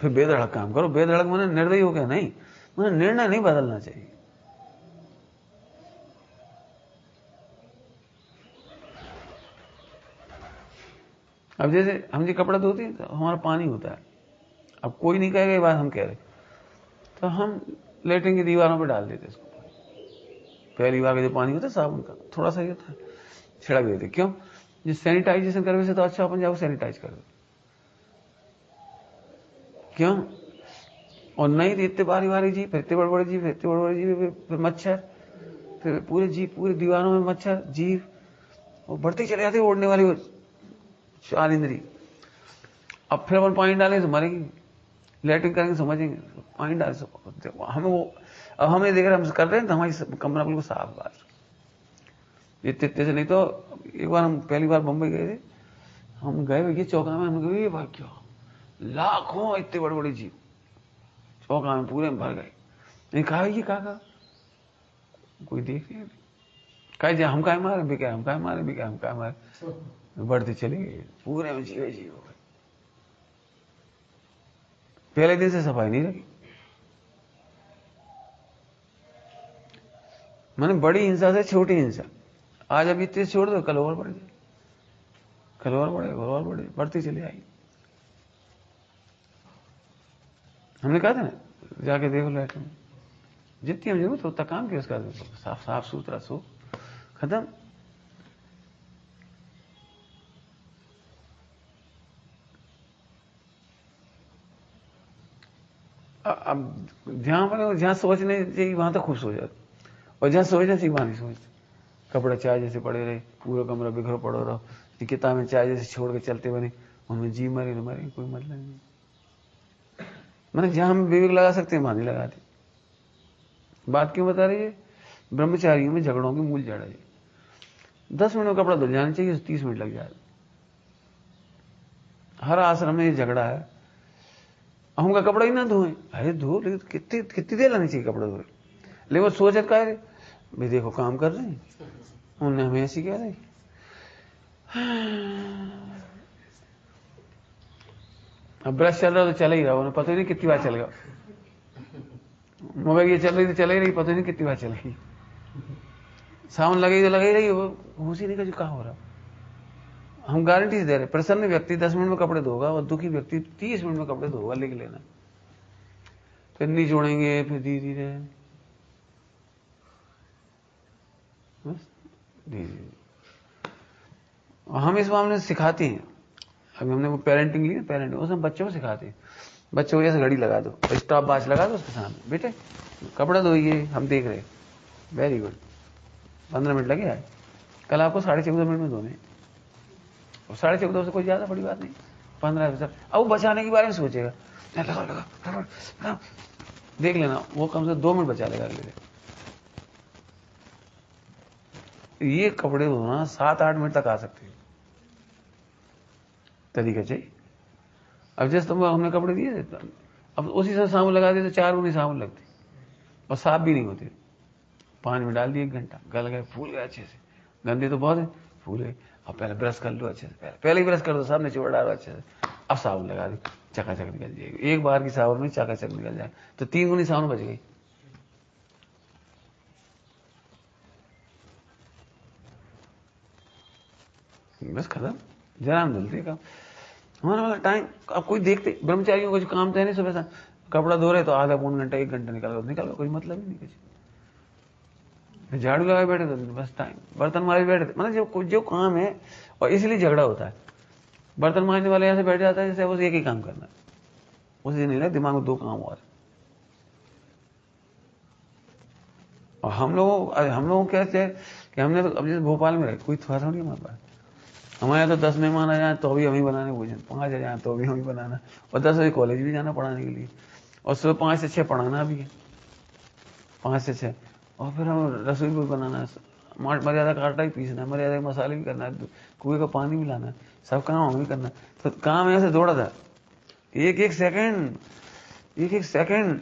फिर बेधड़क काम करो। बेधड़क मैंने निर्दयी हो गया नहीं, मैंने निर्णय नहीं बदलना चाहिए। अब जैसे हम जी कपड़ा धोते हैं तो हमारा पानी होता है, अब कोई नहीं कहेगा ये बात हम कह रहे, तो हम लेटरिन की दीवारों पर डाल देते इसको, पहली बार का जो पानी होता है साबुन का थोड़ा सा ही होता है, छिड़क देते। क्यों, जो सैनिटाइजेशन करने से तो अच्छा अपन जाओ सैनिटाइज कर दो, क्यों। और नहीं तो इतने बारी बारी जी, फिर इतने बड़े बड़े जीव, इतने बड़े बड़े जीव, फिर मच्छर, फिर पूरे जीव, पूरी दीवारों में मच्छर जीव, वो बढ़ते चले जाते ओढ़ने वाली 4 इंद्री। अब फिर अपन पानी डालें तो मरेंगे, लेटरिन करेंगे समझेंगे, पानी डाल हमें वो, अब हमें देख रहे हम कर रहे हैं तो हमारी कमरा बिल्कुल साफ बात, इतने से नहीं तो। एक बार हम पहली बार बंबई गए थे, हम गए ये चौका में, हम गए भाई क्या लाखों इतने बड़े बड़े जीव चौका में पूरे में भर गए। नहीं कहा ये कहा कोई देख नहीं, कहा हम काय मारे बिका, हम काय मारे बिका, हम काय मारे, बढ़ते चले गए पूरे में जीवे जीव हो गए। पहले दिन से सफाई नहीं रखी, मैंने बड़ी हिंसा से छोटी हिंसा, आज अभी इतने छोड़ दो कल और बढ़ जाए, कल और बढ़े और बढ़े, बढ़ती चली आएगी। हमने कहा था ना जाके देखो लैट्रिन, जितनी हम जरूरत उतना काम किया उसका, साफ साफ सुथरा सो खत्म। अब जहां सोचने चाहिए वहां तो खुश हो जाते, और जहां सोचना चाहिए वहां नहीं सोचते। कपड़े चाय जैसे पड़े रहे, पूरा कमरा बिखरो पड़ो रहो, किताबें चाय जैसे छोड़ के चलते बने, उनमें जी मरे न मरे, कोई मतलब नहीं। मैंने जहां हम विवेक लगा सकते हैं वहां नहीं लगाते। बात क्यों बता रही है? ब्रह्मचारियों में झगड़ों की मूल जड़ है। 10 मिनट में कपड़ा धुल जाना चाहिए, 30 मिनट लग जाए। हर आश्रम में ये झगड़ा है, हम का कपड़ा ही ना धोए। अरे धो, लेकिन कितनी देर लगनी चाहिए कपड़ा धोए? लेकिन वो सोच का है भाई देखो काम कर रहे हैं, उन्होंने हमें ऐसी कह रहे। अब ब्रश चल रहा तो चल ही रहा, उन्हें पता ही नहीं कितनी बार चल गया। मोबाइल ये चल रही तो चल ही रही, पता ही नहीं कितनी बार चल गई। सावन लगी तो लगी रही, वो होश ही नहीं का कहा हो रहा। हम गारंटी से दे रहे, प्रसन्न व्यक्ति 10 मिनट में कपड़े धोगा और दुखी व्यक्ति 30 मिनट में कपड़े धोगा। लिख लेना, फिर नहीं जोड़ेंगे, फिर धीरे धीरे बस धीरे धीरे। और हम इस मामले में सिखाते हैं। अभी हमने वो पेरेंटिंग ली ना, पेरेंटिंग उसमें बच्चों को सिखाते हैं। बच्चों को जैसे घड़ी लगा दो, स्टॉप वॉच लगा दो उसके सामने, बेटे कपड़ा धोइए, हम देख रहे। वेरी गुड, 15 मिनट लगे आए, कल आपको 14.5 मिनट में धोने। और 14.5 से कोई ज्यादा बड़ी बात नहीं, 15 मिनट। अब वो बचाने के बारे में सोचेगा, लगा लगा देख लेना, वो कम से 2 मिनट बचा लेगा अगले दिन। ये कपड़े धोना 7-8 मिनट तक आ सकते हैं, तरीका चाहिए। अब जैसे तुमको हमने कपड़े दिए थे, अब उसी से साबुन लगा दिए तो 4 गुनी साबुन लगती और साफ भी नहीं होते। 5 में डाल दिए, 1 घंटा, गल गए, फूल गए अच्छे से। गंदे तो बहुत है, फूल गए। अब पहले ब्रश कर लो अच्छे से, पहले ही ब्रश कर दो, सामने चिवड़ डालो अच्छे से। अब साबुन लगा दी, चकाचक निकल जाएगी। एक बार की साबुन में चकाचक निकल जाए तो 3 गुनी साबुन बच गई। बस खत्म, जरा हम धुलते काम। हमारा वाला टाइम अब कोई देखते, ब्रह्मचारियों का जो काम तो है नहीं, सुबह से कपड़ा धो रहे तो आधा पौन घंटा 1 घंटा निकल गया, कोई मतलब ही नहीं किसी। झाड़ू लगाए बैठे तो बस टाइम, बर्तन मारे बैठे थे, मतलब जो काम है। और इसलिए झगड़ा होता है। बर्तन मारने वाले ऐसे बैठ जाता है जैसे बस एक ही काम करना है, उसी नहीं लगा दिमाग में 2 काम और हम लोगों क्या है कि हमने तो अब जैसे भोपाल में रहे, कोई थोड़ा थोड़ी हमारे पास। हमारे यहाँ तो 10 मेहमान आ जाए तो भी हमें बनाने भोजन, 5 आ जाए तो भी हमें बनाना, और 10 बजे कॉलेज भी जाना पढ़ाने के लिए, और सुबह 5 से 6 पढ़ाना भी है, 5 से 6, और फिर हम रसोई भी बनाना है, मर्यादा का आटा ही पीसना है, मर्यादा के मसाले भी करना है, कुएं का पानी भी लाना है, सब काम हमें करना है। तो काम ऐसे दौड़ा था, एक एक सेकंड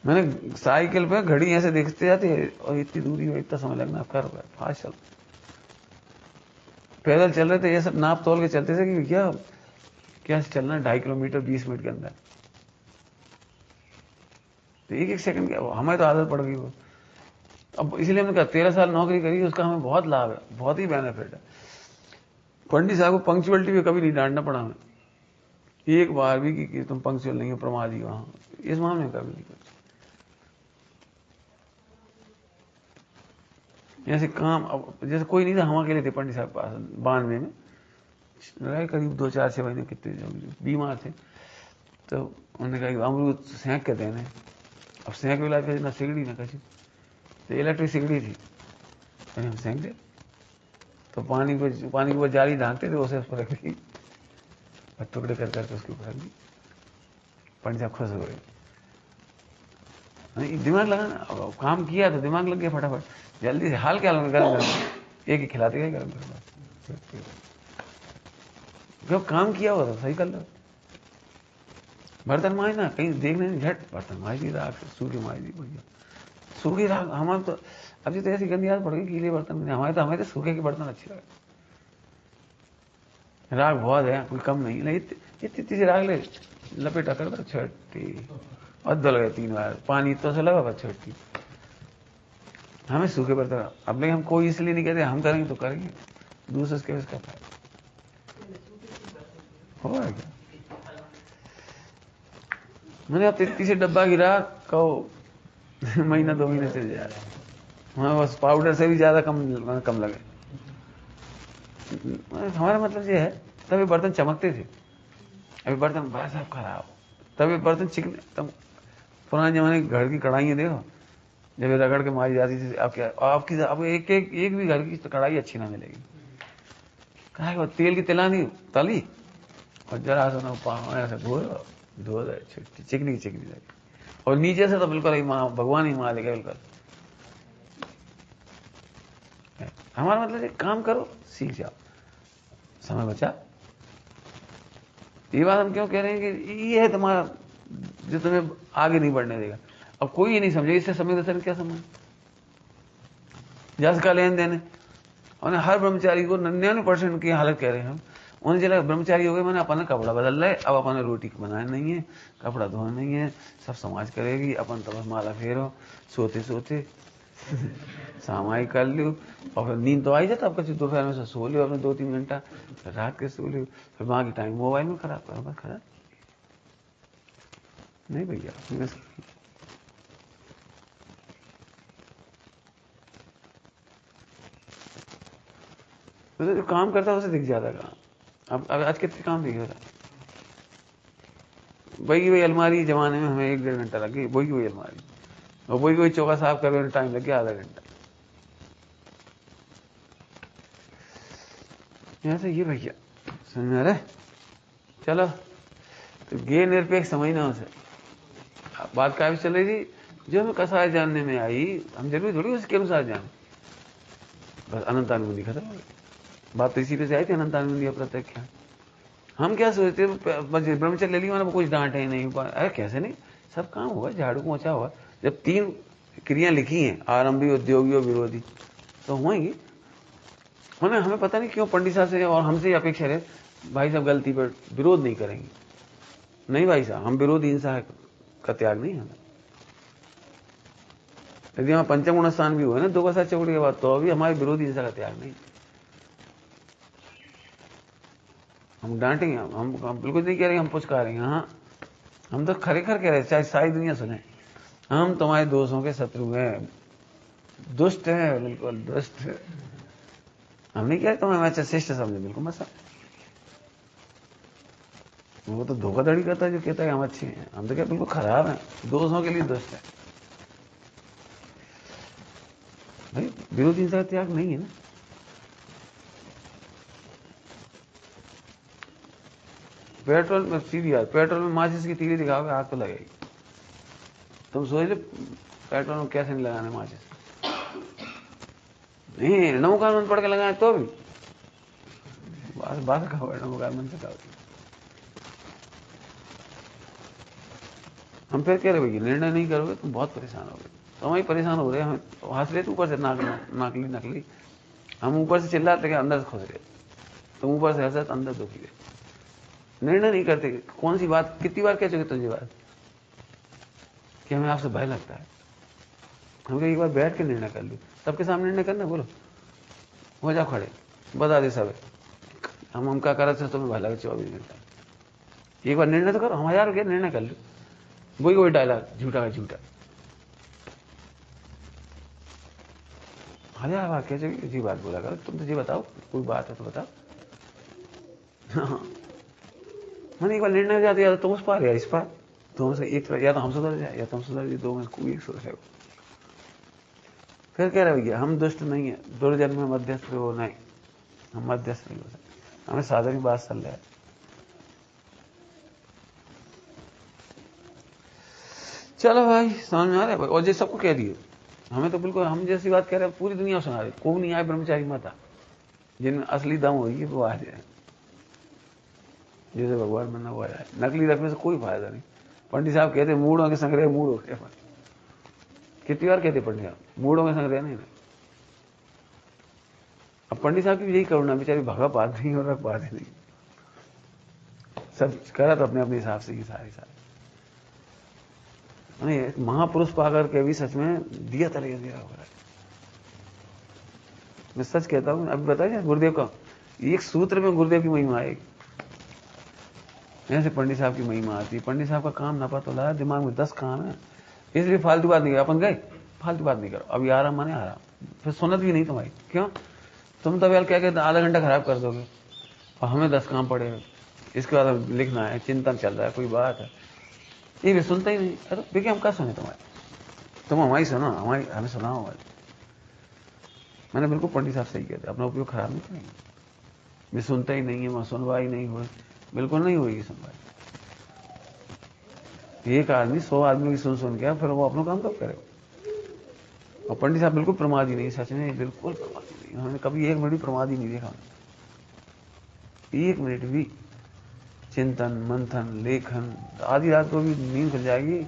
मैंने साइकिल पे घड़ी ऐसे देखते जाते और इतनी दूरी में इतना समय लगना, कर फास्ट चल। पैदल चल रहे थे, ये सब नाप तोल के चलते थे कि क्या चलना है 2.5 किलोमीटर 20 मिनट के अंदर। तो एक सेकंड क्या, हमें तो आदत पड़ गई वो। अब इसलिए हमने कहा 13 साल नौकरी करी, उसका हमें बहुत लाभ है, बहुत ही बेनिफिट है। पंडित साहब को पंक्चुअलिटी में कभी नहीं डांटना पड़ा हमें, एक बार भी कि तुम पंक्चुअल नहीं हो, प्रमादी हो, इस मामले में कभी नहीं कुछ। जैसे काम, अब जैसे कोई नहीं था, हम अकेले थे पंडित साहब पास 92 में रहे, करीब 2-4-6 महीने, कितने बीमार थे। तो उन्होंने कहा कि अमरूद सेंक के देने। अब सेंक इलाज कर ना सिगड़ी ना कची, तो इलेक्ट्रिक सिगड़ी थी, हम सेंक दे। तो पानी के ऊपर जाली ढांकते थे, उसे उस पर रख दी और टुकड़े कर करके उसके ऊपर रख दी। पंडित साहब खुश हो गए। दिमाग लगाना, अब काम किया तो दिमाग लग गया फटाफट, जल्दी से हाल क्या गरम गरम एक ही खिलाते गए गरम गरम। जब काम किया हुआ था सही कर लो। बर्तन मांजना कहीं देखने नहीं, झट बर्तन मांज दी, राख सूखी मांज दी, बढ़िया सूखी राख। हमारे तो अभी तो ऐसी गंदी आदत पड़ गई, गीले बर्तन हमें तो सूखे के बर्तन अच्छे लगे। राख बहुत है, कोई कम नहीं, इतनी सी राख ले, लपेटा कर दो, छठी और धुल गए 3 बार, पानी तो से लगा बस छठी। हमें सूखे बर्तन, अब लेकिन हम कोई इसलिए नहीं कहते, हम करेंगे तो करेंगे, दूसरे के उसका होगा क्या। मैंने अब 33 डब्बा गिरा, कहो महीना 2 महीने चल जा रहा है, वहां बस पाउडर से भी ज्यादा कम लगे। हमारा मतलब ये है, तभी बर्तन चमकते थे, अभी बर्तन बड़ा साहब खराब, तब ये बर्तन चिकने, तब पुराने जमाने की घर की कढ़ाइयाँ देखो, जब ये रगड़ के मारी जाती थी, आपको एक भी घर की कढ़ाई अच्छी ना मिलेगी। कहा वो तेल की तिलानी तली और जरा सा ना ऐसे धो दे, चिकनी लगी, और नीचे से तो बिल्कुल ही भगवान ही मालिक है बिल्कुल। हमारा मतलब है काम करो, सीख जाओ, समय बचा। ये बात हम क्यों कह रहे हैं कि ये है तुम्हारा जो तुम्हें आगे नहीं बढ़ने देगा। अब कोई ये नहीं समझे इससे समय दर्शन क्या समझ, जस का लेन देन है। और हर ब्रह्मचारी को 99% की हालत कह रहे हैं हम, उन्हें चला ब्रह्मचारी हो गए, मैंने अपना कपड़ा बदल रहे, अब अपने रोटी बनाना नहीं है, कपड़ा धोना नहीं है, सब समाज करेगी, अपन तो बस माला फेरो, सोते सोते सामाई कर लो, और फिर नींद तो आई जाता, अब कभी दोपहर में से सो लो अपने 2-3 घंटा, फिर रात के सो लो, फिर बाकी टाइम मोबाइल में खराब करो, बस खराब नहीं भैया। तो जो काम करता है उसे दिख जाता काम। अब आज कितने काम दिख रहा, वही अलमारी जमाने में हमें 1-1.5 घंटा लग गई, वही अलमारी, और वही चौका साफ करने में टाइम लग गया आधा घंटा। ऐसे ये भैया समझ में आ रहा है। चलो तो गे निरपेक्ष समझना उसे। बात क्या भी चल रही थी, जो हमें कसाय जानने में आई, हम जरूरी थोड़ी उसके अनुसार जाने, बस अनंतानुबंधी खत्म हो गई। बात तो इसी पे से आई थी, अनंतानुबंधी अप्रत्यक्ष। हम क्या सोचते ब्रह्मचर्य ले लिया, कुछ डांटे नहीं, अरे कैसे नहीं, सब काम होगा, झाड़ू पोंछा होगा। जब 3 क्रिया लिखी हैं, आरंभी, उद्योगी और विरोधी, तो होंगी। हमें पता नहीं क्यों पंडित साहब से और हमसे अपेक्षा है भाई साहब गलती पर विरोध नहीं करेंगे। नहीं भाई साहब, हम विरोधी हिंसा का त्याग नहीं हमें। यदि हमारा पंचम गुण स्थान भी हुआ ना 2 का 7 चौकड़ी के बाद, तो अभी हमारे विरोधी हिंसा का त्याग नहीं। हम डांटेंगे, हम बिल्कुल नहीं कह रहे हम पुचकारेंगे, हाँ हम तो खरेखर कह रहे, चाहे सारी दुनिया सुने, हम तुम्हारे दोषों के शत्रु हैं, दुष्ट हैं, बिल्कुल दुष्ट है। हम नहीं कह रहे तुम्हें मैं शिष्ट समझे, बिल्कुल मत समझ। वो तो धोखाधड़ी करता है जो कहता है हम अच्छे हैं, हम तो क्या बिल्कुल खराब हैं, दोषों के लिए दुष्ट है। भाई विरोधी हिंसा का त्याग नहीं है ना। पेट्रोल में सीधी बात, पेट्रोल में माचिस की तीली दिखाओगे आग तो लगेगी। तुम सोच लो पेट्रोल में कैसे नहीं लगाने माचिस, नहीं नमोकार मन पढ़ के लगाए तो भी बात कहो, नमोकार मन से कहो। हम फिर कह रहे भैया निर्णय नहीं करोगे तुम बहुत परेशान हो गए, तुम ही परेशान हो रहे, हमें हंस रहे थे ऊपर से नकली, हम ऊपर से चिल्लाते अंदर से खुश रहे, तुम ऊपर से हंसे अंदर दुखी गए। निर्णय नहीं करते, कौन सी बात, कितनी बार कह चुके तुझे बात कि हमें आपसे भय लगता है। हम एक बार बैठ के निर्णय कर लो, सबके सामने निर्णय करना, बोलो हो जाओ खड़े, बता दे सब हम क्या कर रहे थे, तुम्हें भय लगे 24 घंटा, एक बार निर्णय तो करो, हम 1000 निर्णय कर लो, वही डायलॉग झूठा का झूठा, 1000 बार कह चुकी, जी बात बोला करो, तुम तो जी बताओ, कोई बात है तो बताओ। मैंने एक बार निर्णय हो जाती, या तो तुम उस पार या इस पार, दोनों से एक, या तो हम सुधर जाए या तुम सुधर जाए, दो में कोई एक सुधर जाएगा। फिर कह रहे भैया हम दुष्ट नहीं है, दुर्जन में मध्यस्थ हो नहीं, हम मध्यस्थ नहीं हो सकते, हमें साधन की बात चल रहा है। चलो भाई समझ में आ रहा है, और ये सबको कह दिए, हमें तो बिल्कुल हम जैसी बात कह रहे हैं पूरी दुनिया सुना रही, कोई नहीं आए ब्रह्मचारी माता, जिनमें असली दम होगी वो आ जाए, जैसे भगवान बनना वो आ जाए। नकली रखने से कोई फायदा नहीं। पंडित साहब कहते मूड़ों के संग्रह मूड हो गए, कितनी बार कहते पंडित साहब मूड़ों के संग्रह नहीं। अब पंडित साहब की यही करुणा, बेचारी भगा पात नहीं और रख पाते नहीं, सब करा तो अपने अपने हिसाब से ही सारी महापुरुष पाकर के भी सच में दिया तले दिया हो रहा है। मैं सच कहता हूं, अभी बताइए गुरुदेव का एक सूत्र में गुरुदेव की महिमा आएगी, ऐसे पंडित साहब की महिमा आती है। पंडित साहब का काम ना पता लगा, दिमाग में 10 काम है, इसलिए फालतू बात नहीं करो, अपन गए फालतू बात नहीं करो, अभी आराम माने आराम, फिर सुनत भी नहीं तुम्हारी, क्यों तुम तब यार क्या कहते आधा घंटा खराब कर दोगे, और हमें 10 काम पड़े, इसके बाद लिखना है, चिंतन चल रहा है, कोई बात है, ये भी सुनता ही नहीं। अरे देखिए हम क्या सुने तुम्हारे, तुम हमारी सुनो, हमें सुनाओ हमारी। मैंने बिल्कुल पंडित साहब सही कहते, अपना उपयोग खराब नहीं करेंगे। मैं सुनता ही नहीं है, वहां सुनवाई नहीं हुई, बिल्कुल नहीं हुई सुनवाई। एक आदमी 100 आदमी की सुन के फिर वो अपना काम कब करेगा। और पंडित साहब बिल्कुल प्रमाद ही नहीं, सच में बिल्कुल प्रमाद ही नहीं। उन्होंने कभी 1 मिनट भी प्रमाद ही नहीं देखा, 1 मिनट भी। चिंतन मंथन लेखन, आधी रात को भी नींद खुल जाएगी,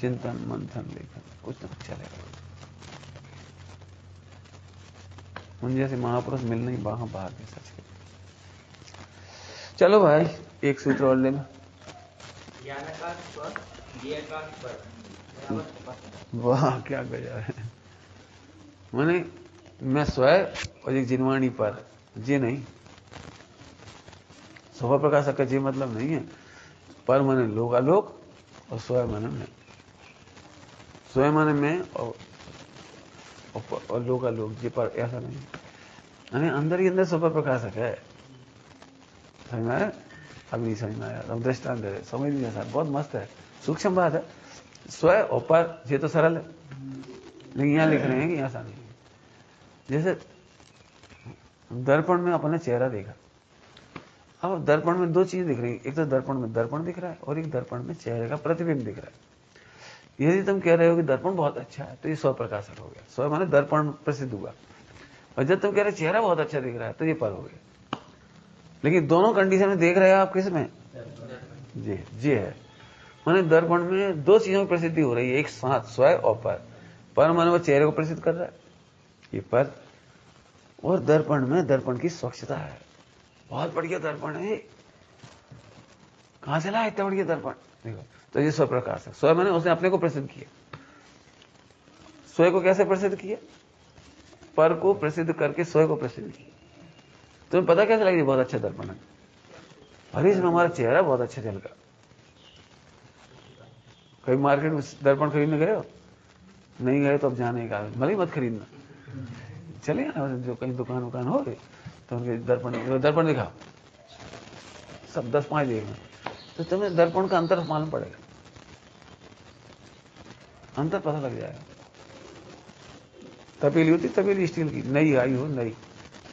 चिंतन मंथन लेखन कुछ ना कुछ चलेगा। उन जैसे महापुरुष मिलने ही वहां बाहर के, सच के। चलो भाई एक सूत्र और लेना। वाह क्या गया है। मैंने मैं स्वयं और एक जिनवाणी पर, जी नहीं स्वभाव प्रकाशक का जी मतलब नहीं है। पर माने लोकालोक और स्वयं माने मैं, स्वयं माने मैं और लोकालोक जी पर, ऐसा नहीं। यानी अंदर ही अंदर स्वभाव प्रकाशक है। समझ में आया? अभी नहीं समझ में आया, हम दृष्टांत दे रहे, समझ नहीं आया, बहुत मस्त है, सूक्ष्म बात है। स्वयं और पर ये तो सरल है, लेकिन यहां लिख रहे हैं कि ऐसा नहीं है। जैसे दर्पण में अपने चेहरा देखा, अब दर्पण में 2 चीज दिख रही है, एक तो दर्पण में दर्पण दिख रहा है और एक दर्पण में चेहरे का प्रतिबिंब दिख रहा है। यदि तुम कह रहे हो कि दर्पण बहुत अच्छा है तो ये स्व प्रकाशक हो गया, स्व माने दर्पण प्रसिद्ध हुआ। और जब तुम कह रहे चेहरा बहुत अच्छा दिख रहा है तो ये पर हो गया। लेकिन दोनों कंडीशन में देख रहे हो आप किस में? जी है। माने दर्पण में 2 चीजों की प्रसिद्धि हो रही है, एक साथ स्व और पर माने वो चेहरे को प्रसिद्ध कर रहा है, ये पर। और दर्पण में दर्पण की स्वच्छता है, बहुत बढ़िया दर्पण है, कहां से लाया इतना बढ़िया दर्पण, देखो। तो ये स्व प्रकाश है। स्व मैंने उसने अपने को प्रसिद्ध किया। स्व को कैसे प्रसिद्ध किया? पर को प्रसिद्ध करके स्व को प्रसिद्ध किया। तुम्हें पता कैसे लगे बहुत अच्छा दर्पण है? अरे इसमें हमारा चेहरा बहुत अच्छा झलका। कभी मार्केट में दर्पण खरीदने गए हो? नहीं गए तो अब जाने का, भले मत खरीदना, चले जो कहीं दुकान वुकान हो गई तो उनके दर्पण दिखाओ, सब 10-5 देखना, तो तुम्हें दर्पण का अंतर मालूम पड़ेगा, अंतर पता लग जाएगा। तपेली होती, तपेली स्टील की, नई आई हो, नई,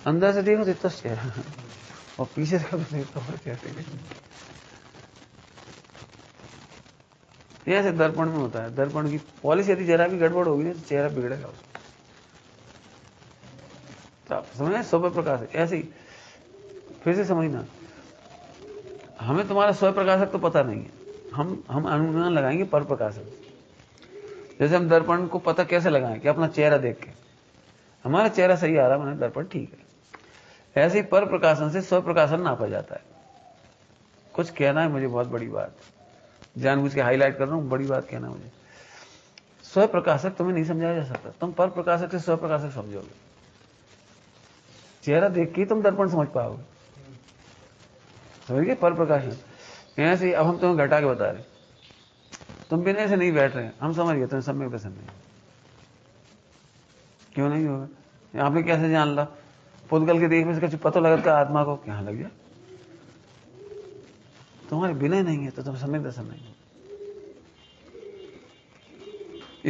अंदर से देखो तो इतना चेहरा और पीछे से देखो चेहरे। ये ऐसे दर्पण में होता है। दर्पण की पॉलिश यदि जरा भी गड़बड़ होगी ना तो चेहरा बिगड़ेगा उसका। तो आप समझे स्व प्रकाश ऐसे ही। फिर से समझना, हमें तुम्हारा स्व प्रकाशक तो पता नहीं है, हम अनुमान लगाएंगे पर प्रकाशक। जैसे हम दर्पण को पता कैसे लगाएं कि अपना चेहरा देख के हमारा चेहरा सही आ रहा है, मैंने दर्पण ठीक है। ऐसे ही पर प्रकाशन से स्व प्रकाशन नापा जाता है। कुछ कहना है मुझे, बहुत बड़ी बात, जानबूझ के हाईलाइट कर रहा हूं, बड़ी बात कहना मुझे। स्व प्रकाशक तुम्हें नहीं समझाया जा सकता, तुम पर प्रकाशक से स्व प्रकाशक समझोगे। चेहरा देख के तुम दर्पण समझ पाओगे, समझ गए? पर प्रकाशन ऐसे ही। अब हम तुम्हें घटा के बता रहे, तुम बिना ऐसे नहीं बैठ रहे, हम समझ गए तुम्हें सम्यक दर्शन नहीं। क्यों नहीं होगा? आपने कैसे जान ला? पुद्गल के देखने से पता लगता है आत्मा को, क्या लग गया? तुम्हारे बिना नहीं है तो तुम सम्यक दर्शन नहीं।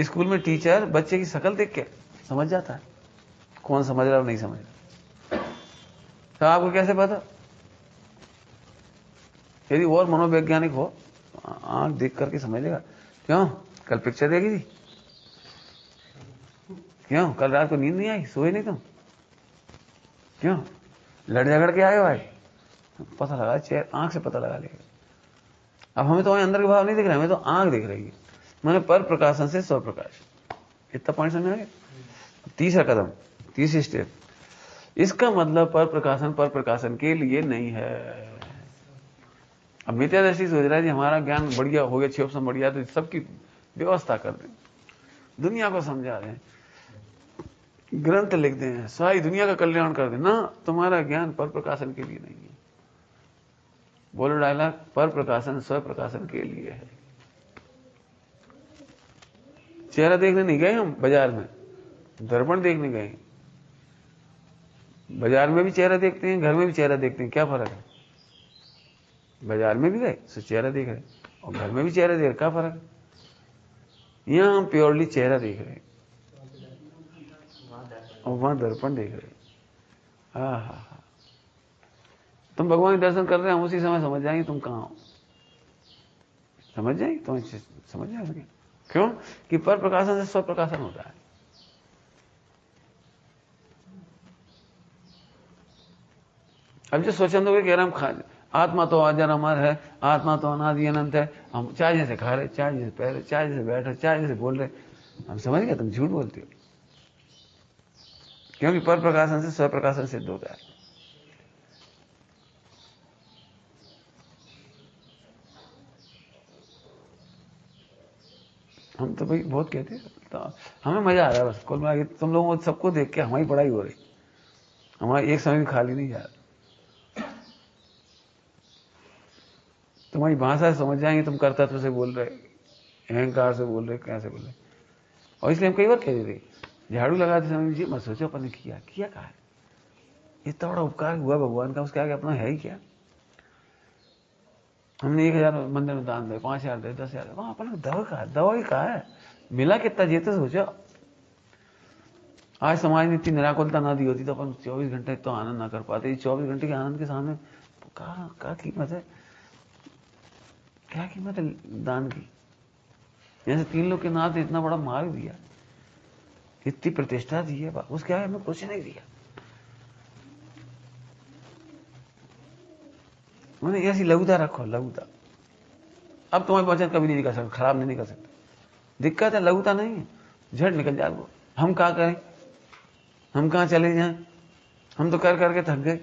स्कूल में टीचर बच्चे की शक्ल देख के समझ जाता है कौन समझ रहा है और नहीं समझ रहा। तो आपको कैसे पता? यदि और मनोवैज्ञानिक हो तो आंख देख करके समझ लेगा। क्यों? कल पिक्चर देखी थी? क्यों? कल रात को नींद नहीं आई, सोए नहीं तुम? क्यों? लड़ झगड़ के आए हो? आए पता लगा, चेहरे आंख से पता लगा लेगा। अब हमें तो अंदर के भाव नहीं दिख रहे, हमें तो आंख दिख रही है। मैंने पर प्रकाशन से स्व प्रकाश, इतना पॉइंट समझ आ गया? तीसरा कदम, तीसरी स्टेप, इसका मतलब पर प्रकाशन के लिए नहीं है। अब मिथ्या दृष्टि सोच रहा है कि हमारा ज्ञान बढ़िया हो गया, 6 ऑप्शन बढ़िया, तो सबकी व्यवस्था कर दें, दुनिया को समझा दें, ग्रंथ लिख दें, सारी दुनिया का कल्याण कर दें ना। तुम्हारा ज्ञान पर प्रकाशन के लिए नहीं है। बोलो डायलॉग, पर प्रकाशन स्व प्रकाशन के लिए है। चेहरा देखने नहीं गए हम बाजार में, दर्पण देखने गए। बाजार में भी चेहरा देखते हैं, घर में भी चेहरा देखते हैं, क्या फर्क है? बाजार में भी गए तो चेहरा देख रहे, और घर में भी चेहरा देख, क्या फर्क है? यहाँ हम प्योरली चेहरा देख रहे हैं और वहां दर्पण देख रहे हैं। हाँ हाँ हाँ, तुम भगवान के दर्शन कर रहे हैं, हम उसी समय समझ जाएंगे तुम कहाँ हो। समझ जाएंगे तुम, समझ जाएंगे। क्यों? कि पर प्रकाशन से स्व प्रकाशन होता है। अब जो स्वच्छंद कह रहे हम आत्मा तो अजर अमर है, आत्मा तो अनादि अनंत है, हम चाय जैसे खा रहे, चाय जैसे पह रहे, चाय जैसे बैठ रहे, चाय जैसे बोल रहे, हम समझ गए तुम झूठ बोलते हो। क्योंकि पर प्रकाशन से स्व प्रकाशन सिद्ध होता है। हम तो भाई बहुत कहते हैं, तो हमें मजा आ रहा है बस। कुल मिला के तुम लोगों को सबको देख के हमारी पढ़ाई हो रही, हमारा एक समय भी खाली नहीं जा रहा। तुम्हारी भाषा समझ जाएंगे, तुम कर्तव्य से बोल रहे, अहंकार से बोल रहे, कैसे बोल रहे। और इसलिए हम कई बार कह देते, झाड़ू लगाते समय जी मत सोचो अपन ने किया कहा है, इतना बड़ा उपकार हुआ भगवान का, उसके आगे अपना है ही क्या। हमने 1000 मंदिर में दान दे, 5000 दे, 10,000 दे, वहां अपन दवा ही कहा है, मिला कितना ये तो सोचो। आज समाज ने इतनी निराकुलता ना दी होती तो अपन 24 घंटे तो आनंद ना कर पाते। 24 घंटे के आनंद के सामने क्या कीमत है, क्या कीमत है दान की। जैसे 3 लोग के नाथ ने इतना बड़ा मार्ग दिया, इतनी प्रतिष्ठा दी है, उसके आगे हमें कुछ नहीं दिया। मैंने ऐसी लघुता रखो, लघुता। अब तुम्हारी वचन कभी नहीं कर सकते, खराब नहीं कर सकते। दिक्कत है लघुता नहीं है, झट निकल जाओ। हम क्या करें, हम कहां चले जाएं, हम तो कर करके थक गए।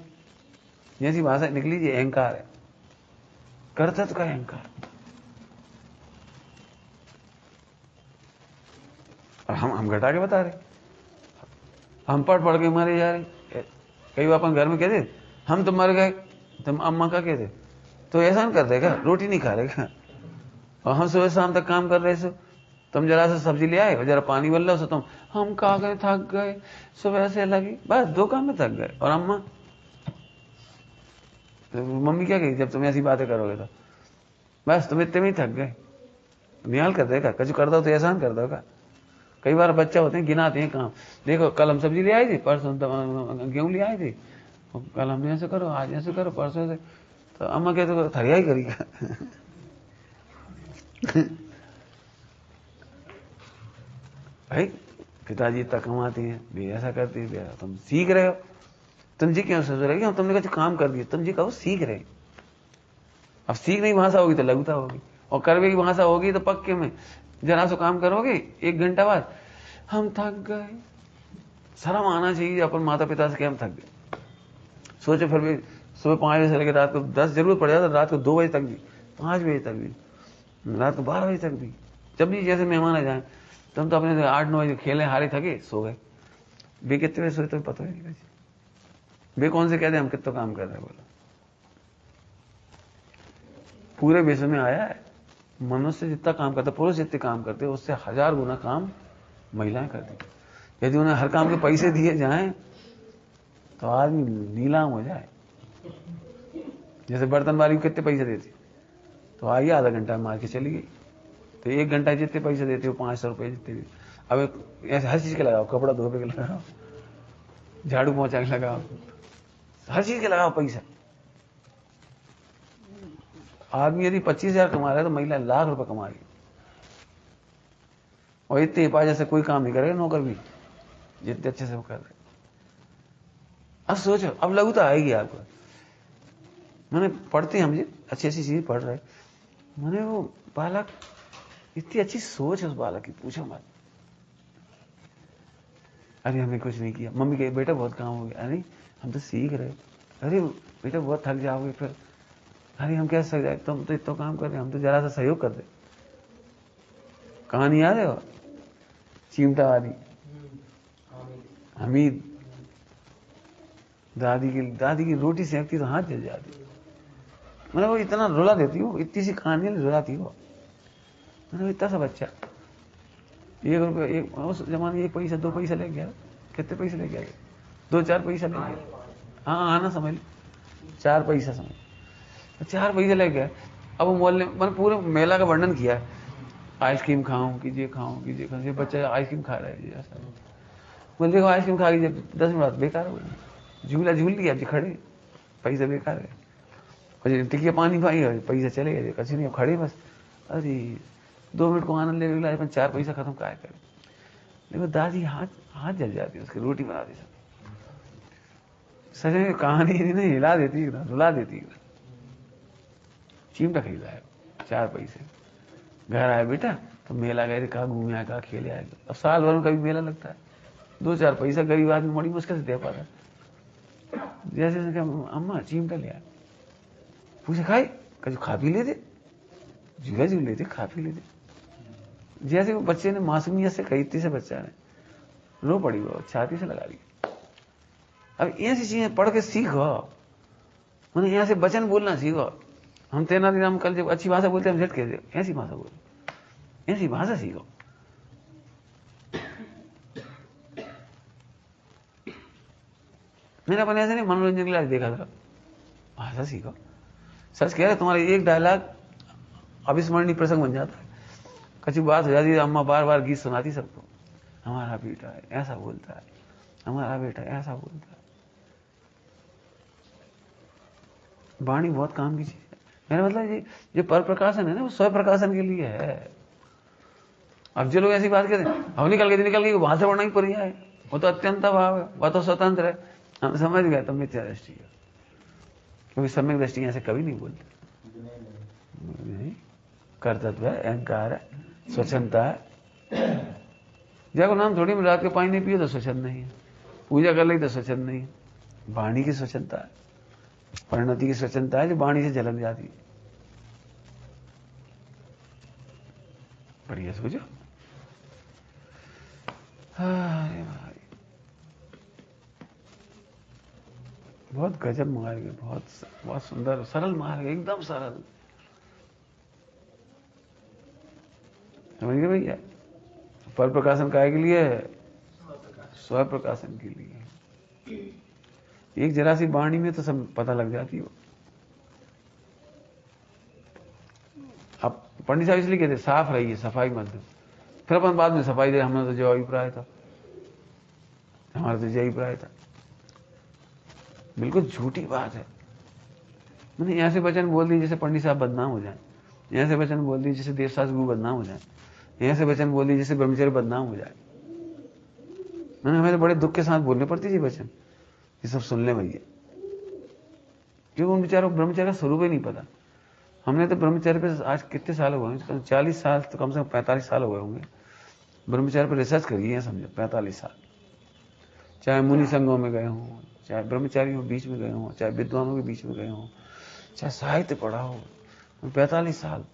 जैसी भाषा निकली जी अहंकार है, कर्तव्य का अहंकार। और हम घटा के बता रहे, हम पढ़ के मारे जा रहे। कई बार अपन घर में कहते हम तो मर गए, तुम अम्मा का कहते तो ऐसा नहीं कर देगा, रोटी नहीं खा रहेगा। और हम सुबह शाम तक काम कर रहे सो, तुम जरा सा सब्जी ले आए और जरा पानी बल रहे हो, तुम हम कहा गए, थक गए, सुबह से लगी, बस 2 काम में थक गए। और अम्मा तो मम्मी क्या कही, जब तुम ऐसी बातें करोगे तो बस तुम इतने में ही थक गए, निहाल कर देगा, कछु कर दो तो एहसान कर दोगा। कई बार बच्चा होते हैं गिनाते हैं काम, देखो कल हम सब्जी ले आई थी, परसों गेहूं ले आई थी, कल हमने ऐसे करो, आज ऐसे करो, परसों से। तो अम्मा कहते तो थरिया ही करेगा। भाई पिताजी इतना कमाते हैं, भी ऐसा करते हैं, तुम सीख रहे हो, तुम जी क्यों सोच रहे हो तुमने कुछ काम कर दिया, तुम जी कहो सीख रहे। अब सीखने की भाषा होगी तो लघुता होगी, और करवे की भाषा होगी तो पक्के में जरा सा काम करोगे 1 घंटा बाद हम थक गए। शर्म आना चाहिए अपन माता पिता से कि हम थक गए। सोचो फिर भी सुबह 5 बजे से लेकर रात को 10 जरूरत पड़ जाता, रात को 2 बजे तक भी, 5 बजे तक भी, रात को 12 बजे तक भी, जब भी जैसे मेहमान आ जाए। तुम तो अपने 8-9 बजे खेले हारे थके सो गए, बे कितने बजे सोए तो पता ही नहीं, बे कौन से कहते हम कितना काम कर रहे हैं। बोला पूरे विश्व में आया है, मनुष्य जितना काम करता, पुरुष जितने काम करते उससे 1000 गुना काम महिलाएं करती। यदि उन्हें हर काम के पैसे दिए जाएं तो आदमी नीलाम हो जाए। जैसे बर्तन बारी को कितने पैसे देती, तो आई आधा घंटा मार के चली गई, तो 1 घंटा जितने पैसे देते हो 500 रुपए जितने भी। अब ऐसे हर चीज के लगाओ, कपड़ा धोने के लगाओ, झाड़ू पहुंचा के लगाओ, हर चीज के लगाओ पैसा। आदमी यदि 25,000 कमा रहा है तो महिला लाख रुपए कमा रही है, और इतने हिफाजत से कोई काम नहीं करेगा नौकर भी, जितने अच्छे से वो कर रहे। अब सोचो, अब लघुता आएगी आपको। मैंने पढ़ते हम जी अच्छी अच्छी चीज पढ़ रहे, मैंने वो बालक, इतनी अच्छी सोच है उस बालक की, पूछो मत। अरे हमने कुछ नहीं किया, मम्मी कहे बेटा बहुत काम हो गया, अरे हम तो सीख रहे, अरे बेटा बहुत थक जाओगे फिर, अरे हम कैसे थक जाए, तुम तो इतना काम कर रहे, हम तो जरा सा सहयोग कर दे। कहानी याद है वो चिमटा वाली, हमीद दादी की रोटी सेकती तो हाथ जल जाती। मतलब वो इतना रुला देती हो, इतनी सी कहानी रुलाती हो। मतलब इतना सा बच्चा 1 रुपये, एक उस जमाने 1 पैसा 2 पैसा ले गया, कितने पैसे ले गया, 2-4 पैसा ले गया। हाँ आना समझ लो, 4 पैसा समझ, 4 पैसे ले गया। अब वो मोहल्ले मैंने पूरे मेला का वर्णन किया, आइसक्रीम खाऊं कि ये खाऊं कि ये खाऊं, ये बच्चे आइसक्रीम खा रहे हैं ऐसा। बोले देखो आइसक्रीम खा लीजिए, 10 मिनट बाद बेकार हो गई, झूला झूल लिया जी खड़े, पैसा बेकार है, और टिकिया पानी पाई और पैसा चले गए, कहीं नहीं खड़े बस। अरे 2 मिनट को आनंद ले अपन 4 पैसा खत्म क्या करे। देखो दादी हाथ जल जाती, उसकी रोटी बनाती सब, सच में कहानी नहीं हिला देती, रुला देती। चिमटा खरीदा है 4 पैसे, घर आए बेटा तो मेला गए थे, कहा घूमे आए, कहा खेले आए। अब साल भर में कभी मेला लगता है, 2-4 पैसा गरीब आदमी बड़ी मुश्किल से दे पाता। जैसे अम्मा चिमटा ले आए, पूछे खाए, कभी खा पी लेते, झूला झूल लेते, खा पी लेते। जैसे वो बच्चे ने मासूमियत से कही थी, से बच्चा ने रो पड़ी, वो छाती से लगा ली। अब ऐसी चीजें पढ़ के सीखो, उन्हें यहाँ से वचन बोलना सीखो। हम तेनालीराम कल जब अच्छी भाषा बोलते हैं हम झट कहते, ऐसी भाषा बोलो, ऐसी भाषा सीखो। मैंने अपने ऐसे नहीं मनोरंजन के लिए देखा था, भाषा सीखो। सच कह रहे, तुम्हारा एक डायलॉग अविस्मरणीय प्रसंग बन जाता है। कच्ची बात हो जाती है, अम्मा बार बार गीत सुनाती सबको, हमारा बेटा ऐसा बोलता है, हमारा बेटा ऐसा बोलता है। वाणी बहुत काम की चीज है। मेरा मतलब ये पर प्रकाशन है ना, वो स्वयं प्रकाशन के लिए है। अब जो लोग ऐसी बात कहते हैं, हम निकल गई, भाषा पढ़ना ही पड़ जाए, वो तो अत्यंत भाव है, वह तो स्वतंत्र है। हम समझ गए तो मिथ्या दृष्टि है, क्योंकि सम्यक दृष्टि ऐसे कभी नहीं बोलते। नहीं, कर्तव्य है, अहंकार है, स्वच्छंदता है। जब नाम थोड़ी में रात के पानी नहीं पिए तो स्वच्छंद नहीं है, पूजा कर ली तो स्वच्छंद नहीं है। वाणी की स्वच्छंदता है, परिणति की स्वच्छंदता है, जो वाणी से झलक जाती है। बढ़िया सोचो। भाई बहुत गजब मार्ग है, बहुत सुंदर सरल मार्ग है, एकदम सरल। समझ गए भैया? पर प्रकाशन काय के लिए है? स्व प्रकाशन के लिए। एक जरा सी वाणी में तो सब पता लग जाती हो। अब पंडित साहब इसलिए कहते साफ रहिए, सफाई मत दो। फिर अपन बाद में सफाई दे, हमारा तो जो अभिप्राय था, हमारा तो यही अभिप्राय था। बिल्कुल झूठी बात है। मैंने यहां से वचन बोल दिए जैसे पंडित साहब बदनाम हो जाए, यहां से वचन बोल दिए जैसे देवशास्त्र गुरु बदनाम हो जाए, यहां से वचन बोल दिए जैसे ब्रह्मचर्य बदनाम हो जाए। मैंने हमें तो बड़े दुख के साथ बोलने पड़ती थी वचन, ये सब सुन ले भैया, क्योंकि उन बेचारों को ब्रह्मचर्य का स्वरूप ही नहीं पता। हमने तो ब्रह्मचर्य पे आज कितने साल हो गए, 40 साल तो कम से कम 45 साल हो गए होंगे ब्रह्मचर्य पर रिसर्च करिए है, समझो 45 साल। चाहे मुनि संघों में गए हों, चाहे ब्रह्मचारियों के बीच में गए हों, चाहे विद्वानों के बीच में गए हों, चाहे साहित्य पढ़ा हो, 45 साल।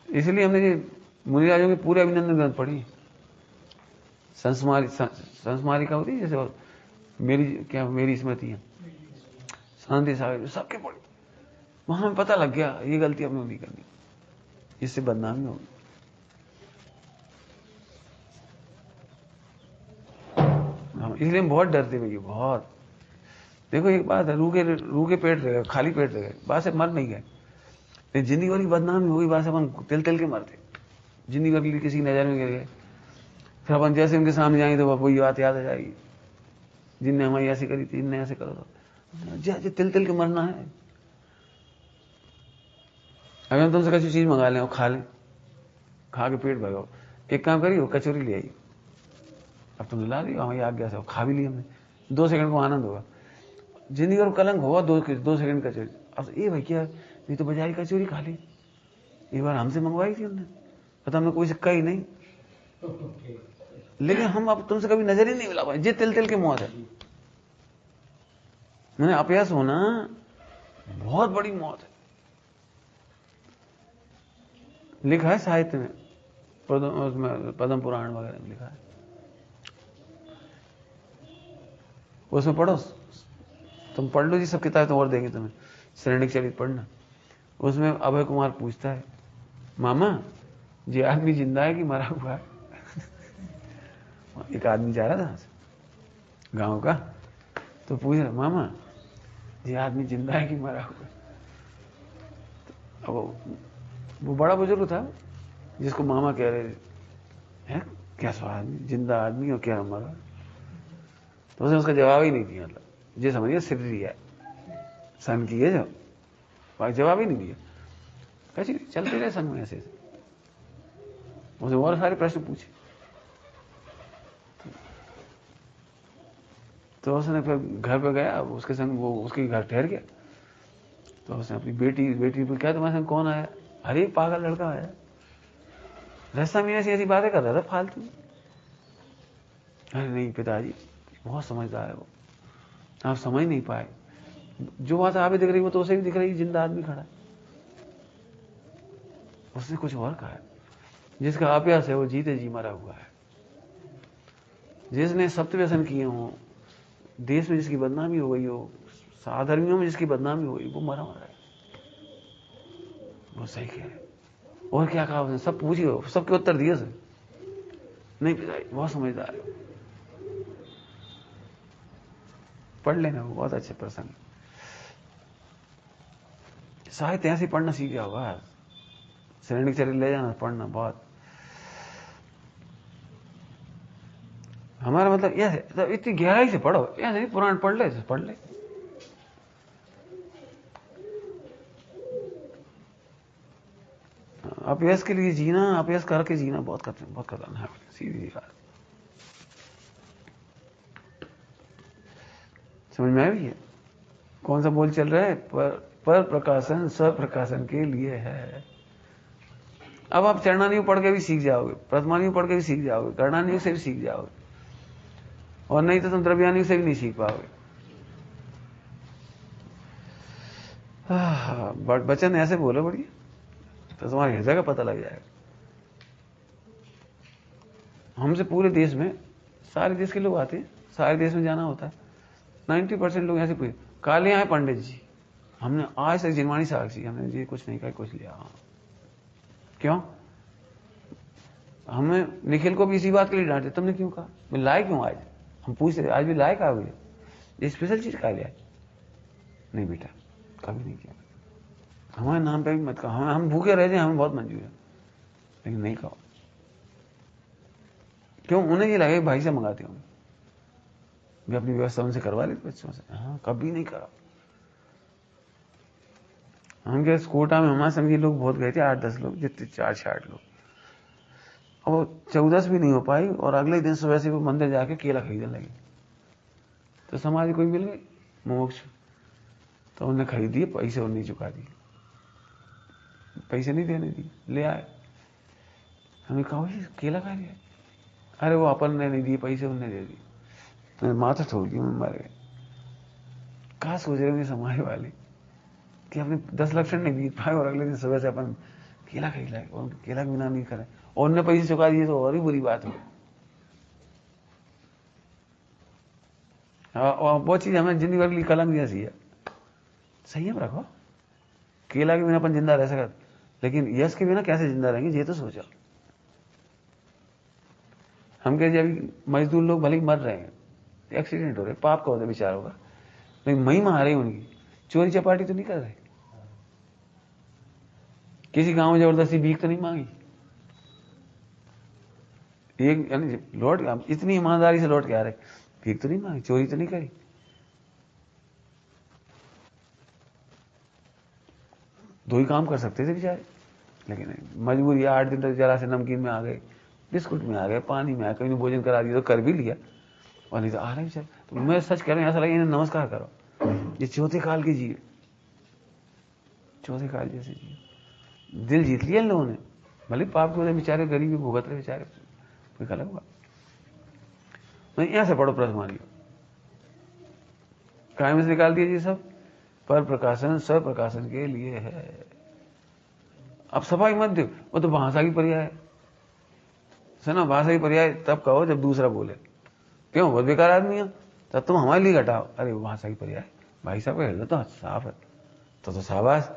इसलिए हमने ये मुनिराजों के पूरे अभिनंदन ग्रंथ पढ़ी। संस्मारिका होती है जैसे, मेरी स्मृतियां, शांति सागर, सबके पढ़े। वहां हमें पता लग गया ये गलती अपने नहीं करनी, इससे बदनामी होगी। इसलिए हम बहुत डरते भैया, बहुत। देखो एक बात है, रूखे पेट रह गए, खाली पेट रह गए, बात से मर नहीं गए, लेकिन जिंदगी भर की बदनामी होगी, बात से अपन तिल के मरते। जिंदगी भर के लिए किसी की नजर में गिर गए, फिर अपन जैसे उनके सामने जाएंगे तो वही बात याद आ जाएगी, जिनने हमारी ऐसी करी थी, इनने ऐसे करो तो जैसे तिल के मरना है। अगर हम तुमसे किसी चीज मंगा लें और खा लें, खा के पेट भरो, एक काम करिए वो कचौरी ले आई, अब तुमने ला दी हमारी आज्ञा से, खा भी ली हमने, 2 सेकंड को आनंद होगा। जिंदगी और कलंक होगा 2 सेकंड कचौरी। अब ये भाई क्या, नहीं तो बाजारी कचौरी खा ली, एक बार हमसे मंगवाई थी हमने, पता हमने कोई से कही नहीं, लेकिन हम अब तुमसे कभी नजर ही नहीं मिला पाए। ये तिल की मौत है। मैंने अपयस होना बहुत बड़ी मौत है। लिखा है साहित्य में, पद्म पुराण वगैरह में लिखा है, उसमें पढ़ो, तुम पढ़ लो जी सब किताबें तो और देंगे तुम्हें, श्रेणिक चरित पढ़ना। उसमें अभय कुमार पूछता है, मामा ये आदमी जिंदा है कि मरा हुआ है? एक आदमी जा रहा था गांव का, तो पूछ रहा, मामा ये आदमी जिंदा है कि मरा हुआ है? अब वो बड़ा बुजुर्ग था जिसको मामा कह रहे हैं क्या स्वाद, जिंदा आदमी और क्या मरा। तो उसने उसका जवाब ही नहीं दिया। मतलब ये समझिए सिर्री है, सन की है जो जवाब ही नहीं दिया। कैसे चलते रहे सन में ऐसे। उसने और सारे प्रश्न पूछे। तो उसने फिर घर पे गया, उसके संग वो उसके घर ठहर गया। तो उसने अपनी बेटी को क्या तुम्हारे संग कौन आया? अरे पागल लड़का आया, रास्ता में ऐसी ऐसी बातें कर रहा था फालतू। अरे नहीं पिताजी, बहुत समझदार है वो, आप समझ नहीं पाए। जो बात आप ही दिख रही वो तो उसे भी दिख रही, जिंदा आदमी खड़ा है। उसने कुछ और कहा है, जिसका अभ्यास है वो जीते जी मरा हुआ है। जिसने सप्त व्यसन किए हों, देश में जिसकी बदनामी हो गई हो, साधर्मियों में जिसकी बदनामी हो गई, वो मरा है। वो सही कह रहे। और क्या कहा उसने? सब पूछिए, सबके उत्तर दिए उसने। नहीं पिताजी बहुत समझदार है, पढ़ लेना, वो बहुत अच्छे प्रसंग। साहित्य ऐसे पढ़ना सीख गया होगा, सैनिक चरित्र ले जाना पढ़ना बहुत। हमारा मतलब यह है, इतनी गहराई से पढ़ो, ऐसे नहीं पुराण पढ़ ले पढ़ ले। अपयस के लिए जीना, अपयस करके जीना बहुत खतरनाक है, सीधी बात। समझ में आई है? कौन सा बोल चल रहा है? पर प्रकाशन स्वप्रकाशन के लिए है। अब आप चरणानी पढ़ के भी सीख जाओगे, प्रथमानी पढ़ के भी सीख जाओगे, कर्णानी से भी सीख जाओगे, और नहीं तो तुम द्रव्यानी से भी नहीं सीख पाओगे। बट वचन ऐसे बोलो बढ़िया, तो तुम्हारे हृदय का पता लग जाएगा। हमसे पूरे देश में, सारे देश के लोग आते हैं, सारे देश में जाना होता है। 90% लोग ऐसे पूछे, काले आए पंडित जी? हमने आज तक जिनवाणी साक्षी, हमने जी कुछ नहीं कहा, कुछ लिया। क्यों? हमें निखिल को भी इसी बात के लिए डांटे, तुमने क्यों कहा? मैं लाए क्यों आज? हम पूछ रहे आज भी लाए कहा हुई, ये स्पेशल चीज कहा लिया? नहीं बेटा, कभी नहीं किया। हमारे नाम पे भी मत कहो, हम भूखे रह जाए हमें बहुत मंजूर है, लेकिन नहीं कहो। क्यों? उन्हें ये लगे भाई से मंगाते होंगे, मैं अपनी व्यवस्था उनसे करवा लेते बच्चों से। हाँ, कभी नहीं करा। हम क्या कोटा में हमारे समझिए लोग बहुत गए थे, 8-10 लोग, जितने 4-6-8 लोग। और 14 भी नहीं हो पाई, और अगले दिन सुबह से वो मंदिर जाके केला खरीदने लगे। तो समाज कोई मिल गई मोक्ष, तो उन्हें खरीद दिए, पैसे और नहीं चुका दिए, पैसे नहीं देने दिए, ले आए। हमने कहा केला खा लिया? अरे वो अपन ने नहीं दिए पैसे, उन्हें दे दिए। तो माथा ठोक दी, मैं मर गए। कहा सोच रहे होंगे समाज वाले कि अपने 10 लक्षण नहीं बीत पाए और अगले दिन सुबह से अपन केला खरीद लाए, और केला के बिना नहीं करे, और उन्हें पैसे चुका दिए तो और ही बुरी बात हो। और वो चीज हमें जिंदगी भर के लिए कलंक जैसी है। संयम रखो, केला के बिना अपन जिंदा रह सकते, लेकिन यश के बिना कैसे जिंदा रहेंगे ये तो सोचो। हम कह अभी मजदूर लोग भले ही मर रहे हैं, एक्सीडेंट हो रहे, पाप का होता विचार होगा, लेकिन महिमा आ रही उनकी, चोरी चपाटी तो नहीं कर रहे, किसी गांव में जबरदस्ती भीख तो नहीं मांगी, एक यानी लौट इतनी ईमानदारी से लौट के आ रहे, भीख तो नहीं मांगी, चोरी तो नहीं करी। दो ही काम कर सकते थे बेचारे, लेकिन मजबूरी 8 दिन तक जरा से नमकीन में आ गए, बिस्कुट में आ गए, पानी में आ गए, कहीं भोजन करा दिया तो कर भी लिया, और नहीं तो आ रहे बेचारे। तो मैं सच कह रहा हूं, ऐसा लगे इन्हें नमस्कार करो, ये चौथे काल के जीव, चौथे काल जैसे जीव, दिल जीत लिया इन लोगों ने। भले पाप के वजह बेचारे गरीबी भुगत रहे बेचारे, कोई गलत हुआ नहीं। यहां से पढ़ो प्रथमानी, कायम से निकाल दिया जी सब, पर प्रकाशन स्व प्रकाशन के लिए है। अब सफाई मत दो, वो तो भाषा की पर्याय है, सुना, भाषा की पर्याय तब कहो जब दूसरा बोले। क्यों? बहुत बेकार आदमी है, तब तुम हमारे लिए घटाओ। अरे वो भाषा की पर्याय, भाई साहब का हृदय तो साफ है, तो शाबाश,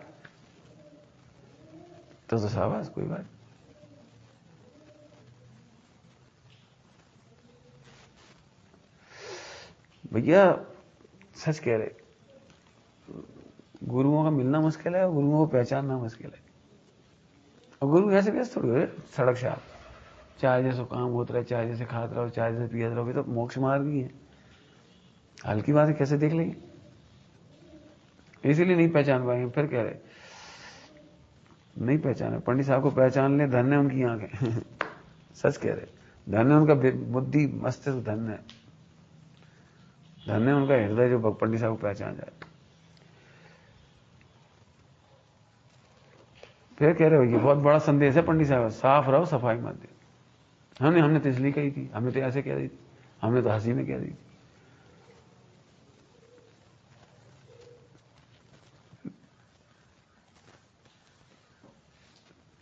तो शाबाश, कोई बात। भैया सच कह रहे, गुरुओं का मिलना मुश्किल है और गुरुओं को पहचानना मुश्किल है। और गुरु ऐसे भी थोड़ी हो सड़क से आप चाय जैसे काम होता रहे, चाय जैसे खाते रहो, चाय जैसे पियत रहोगे तो मोक्ष मार्ग ही है। हल्की बात है, कैसे देख लेंगे? इसीलिए नहीं पहचान पाएंगे। फिर कह रहे नहीं पहचाने, पंडित साहब को पहचान ले, धन्य उनकी आंखें सच कह रहे, धन्य उनका बुद्धि मस्तिष्क, धन्य धन्य उनका हृदय जो पंडित साहब को पहचान जाए। फिर कह रहे हो ये बहुत बड़ा संदेश है पंडित साहब, साफ रहो, सफाई मत दे। हमने तो इसलिए कही थी, हमने तो ऐसे कह दी थी, हमने तो हंसी में कह दी थी।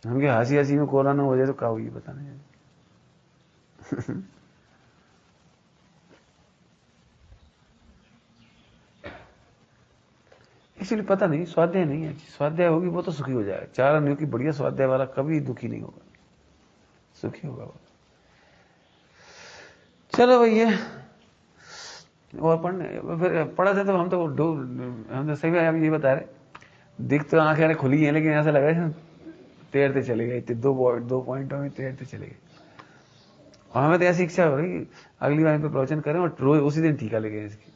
हमके हंसी हंसी में कोरोना हो जाए तो क्या होगी पता नहीं। इसलिए पता नहीं, स्वाध्याय नहीं है, स्वाध्याय होगी वो तो सुखी हो जाएगा। 4 आने की बढ़िया स्वाध्याय वाला कभी दुखी नहीं होगा, सुखी होगा वो। चलो भैया, और पढ़ने फिर पढ़ा था तो हम तो सही में आप ये बता रहे, दिख तो आंखें खुली है लेकिन ऐसा लग रहा है तैरते चले गए, 2 पॉइंटों में तैरते चले गए। और हमें तो ऐसी इच्छा हो रही कि अगली बार पे प्रवचन करें और रोज उसी दिन टीका लिखें इसकी,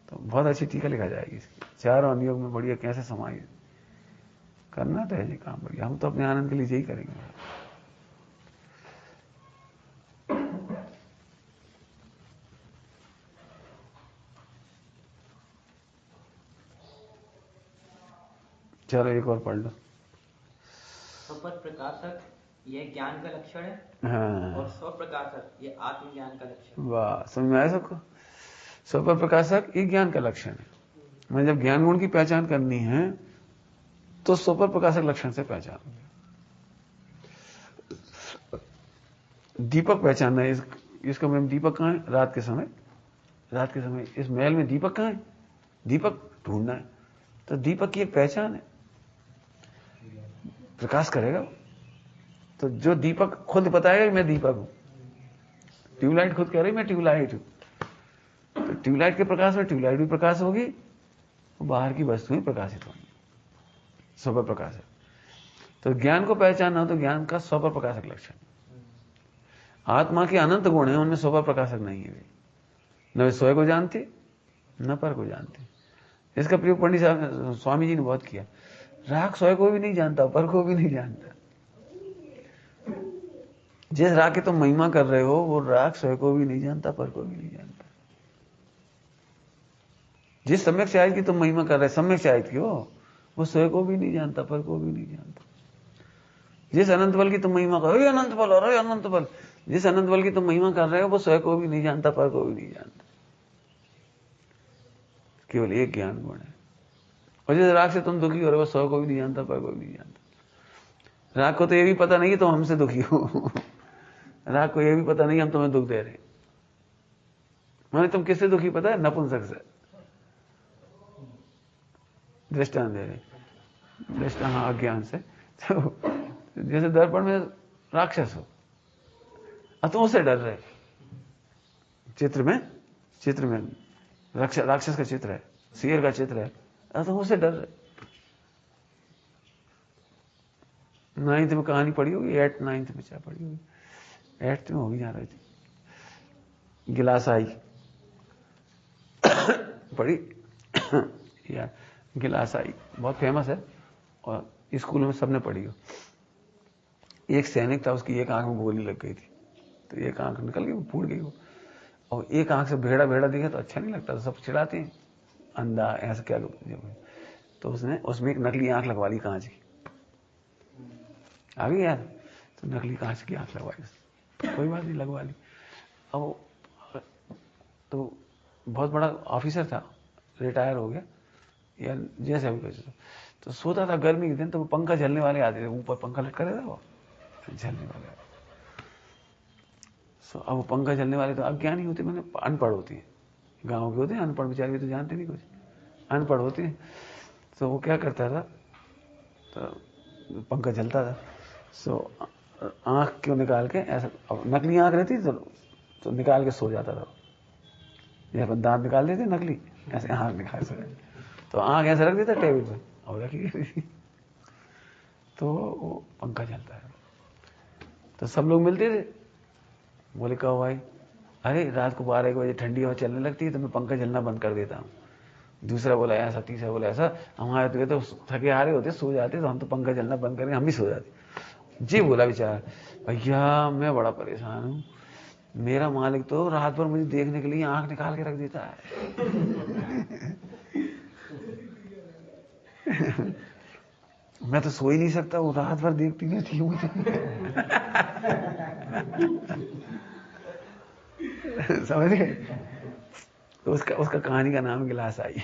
तो बहुत अच्छी टीका लिखा जाएगी इसकी। 4 अनुयोग में बढ़िया कैसे समाई करना तो है जी काम बढ़िया। हम तो अपने आनंद के लिए यही करेंगे। चलो एक और पढ़ लो। स्वप्रकाशक यह ज्ञान का लक्षण है। हाँ। और स्वप्रकाशक ये आत्मज्ञान का लक्षण है। वाह, समझ में आया सबको? स्वप्रकाशक ये ज्ञान का लक्षण है। मैं जब ज्ञान गुण की पहचान करनी है तो स्वपर प्रकाशक लक्षण से पहचान। दीपक पहचानना है, इसका मतलब दीपक कहां है? रात के समय इस महल में दीपक कहां है? दीपक ढूंढना है। तो दीपक की एक पहचान है, प्रकाश करेगा। तो जो दीपक खुद बताएगा मैं दीपक हूं, ट्यूबलाइट खुद कह रही मैं ट्यूबलाइट हूं, तो ट्यूबलाइट के प्रकाश में ट्यूबलाइट भी प्रकाश होगी, बाहर की वस्तुएं प्रकाशित होंगी। स्वपर प्रकाशक। तो ज्ञान को पहचानना हो तो ज्ञान का स्वपर प्रकाशक लक्षण। आत्मा के अनंत गुण है, उनमें स्वपर प्रकाशक नहीं है। न वे स्वयं को जानते न पर को जानते। इसका प्रयोग पंडित साहब स्वामी जी ने बहुत किया। राग स्वयं को भी नहीं जानता, पर को भी नहीं जानता। जिस राग की तुम महिमा कर रहे हो वो राग स्वयं को भी नहीं जानता, पर को भी नहीं जानता। जिस सम्यक शायद की तुम महिमा कर रहे, सम्यक शायद की वो स्वयं को भी नहीं जानता, पर को भी नहीं जानता। जिस अनंत बल की तुम महिमा कर रहे हो, अनंत बल, अरे अनंत बल, जिस अनंत बल की तुम महिमा कर रहे हो वो स्वयं को भी नहीं जानता, पर को भी नहीं जानता। केवल एक ज्ञान गुण है। और जिस राग से तुम दुखी हो रहे हो स्वयं को भी नहीं जानता, पर को भी नहीं जानता। राग को तो ये भी पता नहीं कि तुम हमसे दुखी हो। राग को ये भी पता नहीं हम तुम्हें दुख दे रहे। माने तुम किससे दुखी पता है? नपुंसक से। दृष्टांत दे रहे, दृष्टा, हाँ, अज्ञान से। तो जैसे दर्पण में राक्षस हो और तुम उससे डर रहे। चित्र में राक्षस का चित्र है, शेर का चित्र है, और तुम उससे डर रहे। 9th में कहानी पढ़ी होगी, 8th 9th में क्या पढ़ी होगी, 8th में होगी, जा रही थी। गिलासाई पढ़ी यार, गिलासाई बहुत फेमस है और स्कूल में सबने पढ़ी हो। एक सैनिक था, उसकी एक आंख में गोली लग गई थी, तो एक आंख निकल गई, वो फूट गई वो। और एक आंख से भेड़ा दिखे तो अच्छा नहीं लगता, तो सब चिढ़ाते हैं, अंधा ऐसा क्या लोग। तो उसने उसमें एक नकली आंख लगवा ली, कांच की। आ गई यार, तो नकली कांच की आंख लगवाई उसने, कोई बात नहीं, लगवा ली। अब तो बहुत बड़ा ऑफिसर था, रिटायर हो गया या जैसे भी कुछ, तो सोता था गर्मी के दिन, तो वो पंखा झलने वाले आते थे, ऊपर पंखा लटका रहता वो झलने वाले। सो अब वो पंखा झलने वाले तो अज्ञानी होते, मैंने अनपढ़ होती है, गाँव के होते हैं अनपढ़, बेचारे भी तो जानते नहीं कुछ, अनपढ़ होते हैं। तो वो क्या करता था, तो पंखा जलता था, सो आंख क्यों निकाल के ऐसा, नकली आंख रहती तो निकाल के सो जाता था। जब दांत निकाल देते नकली, ऐसे आंख निकाल सके, तो आँख ऐसे रख देता टेबल पे और रखी तो वो पंखा चलता है। तो सब लोग मिलते थे, बोले कहो भाई, अरे रात को 12-1 बजे ठंडी हवा चलने लगती है तो मैं पंखा चलना बंद कर देता हूँ। दूसरा बोला ऐसा, तीसरा बोला ऐसा। हमारे तो थके हारे होते, सो जाते, तो हम तो पंखा चलना बंद करके हम भी सो जाते। जी बोला बेचारा, भैया मैं बड़ा परेशान हूँ, मेरा मालिक तो रात भर मुझे देखने के लिए आंख निकाल के रख देता है मैं तो सो ही नहीं सकता, वो रात भर देखती रहती है मुझे समझ गए? तो उसका कहानी का नाम गिलास आई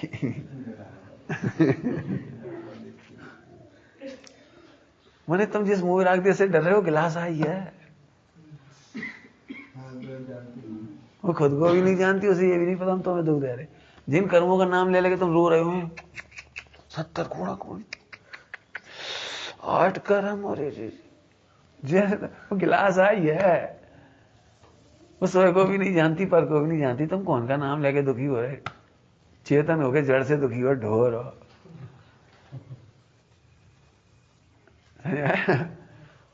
मैंने, तुम जिस मूवी राग से डर रहे हो, गिलास आई है, वो खुद को भी नहीं जानती, उसे ये भी नहीं पता हम तुम्हें दुख दे रहे। जिन कर्मों का नाम ले लेके तुम रो रहे हो, 70 कोड़ा कोड़ी 8 कर्म, और वो गिलास आई है, वो स्वयं को भी नहीं जानती, पर को भी नहीं जानती, तुम कौन का नाम लेके दुखी हो रहे? चेतन हो के जड़ से दुखी हो, ढोर हो।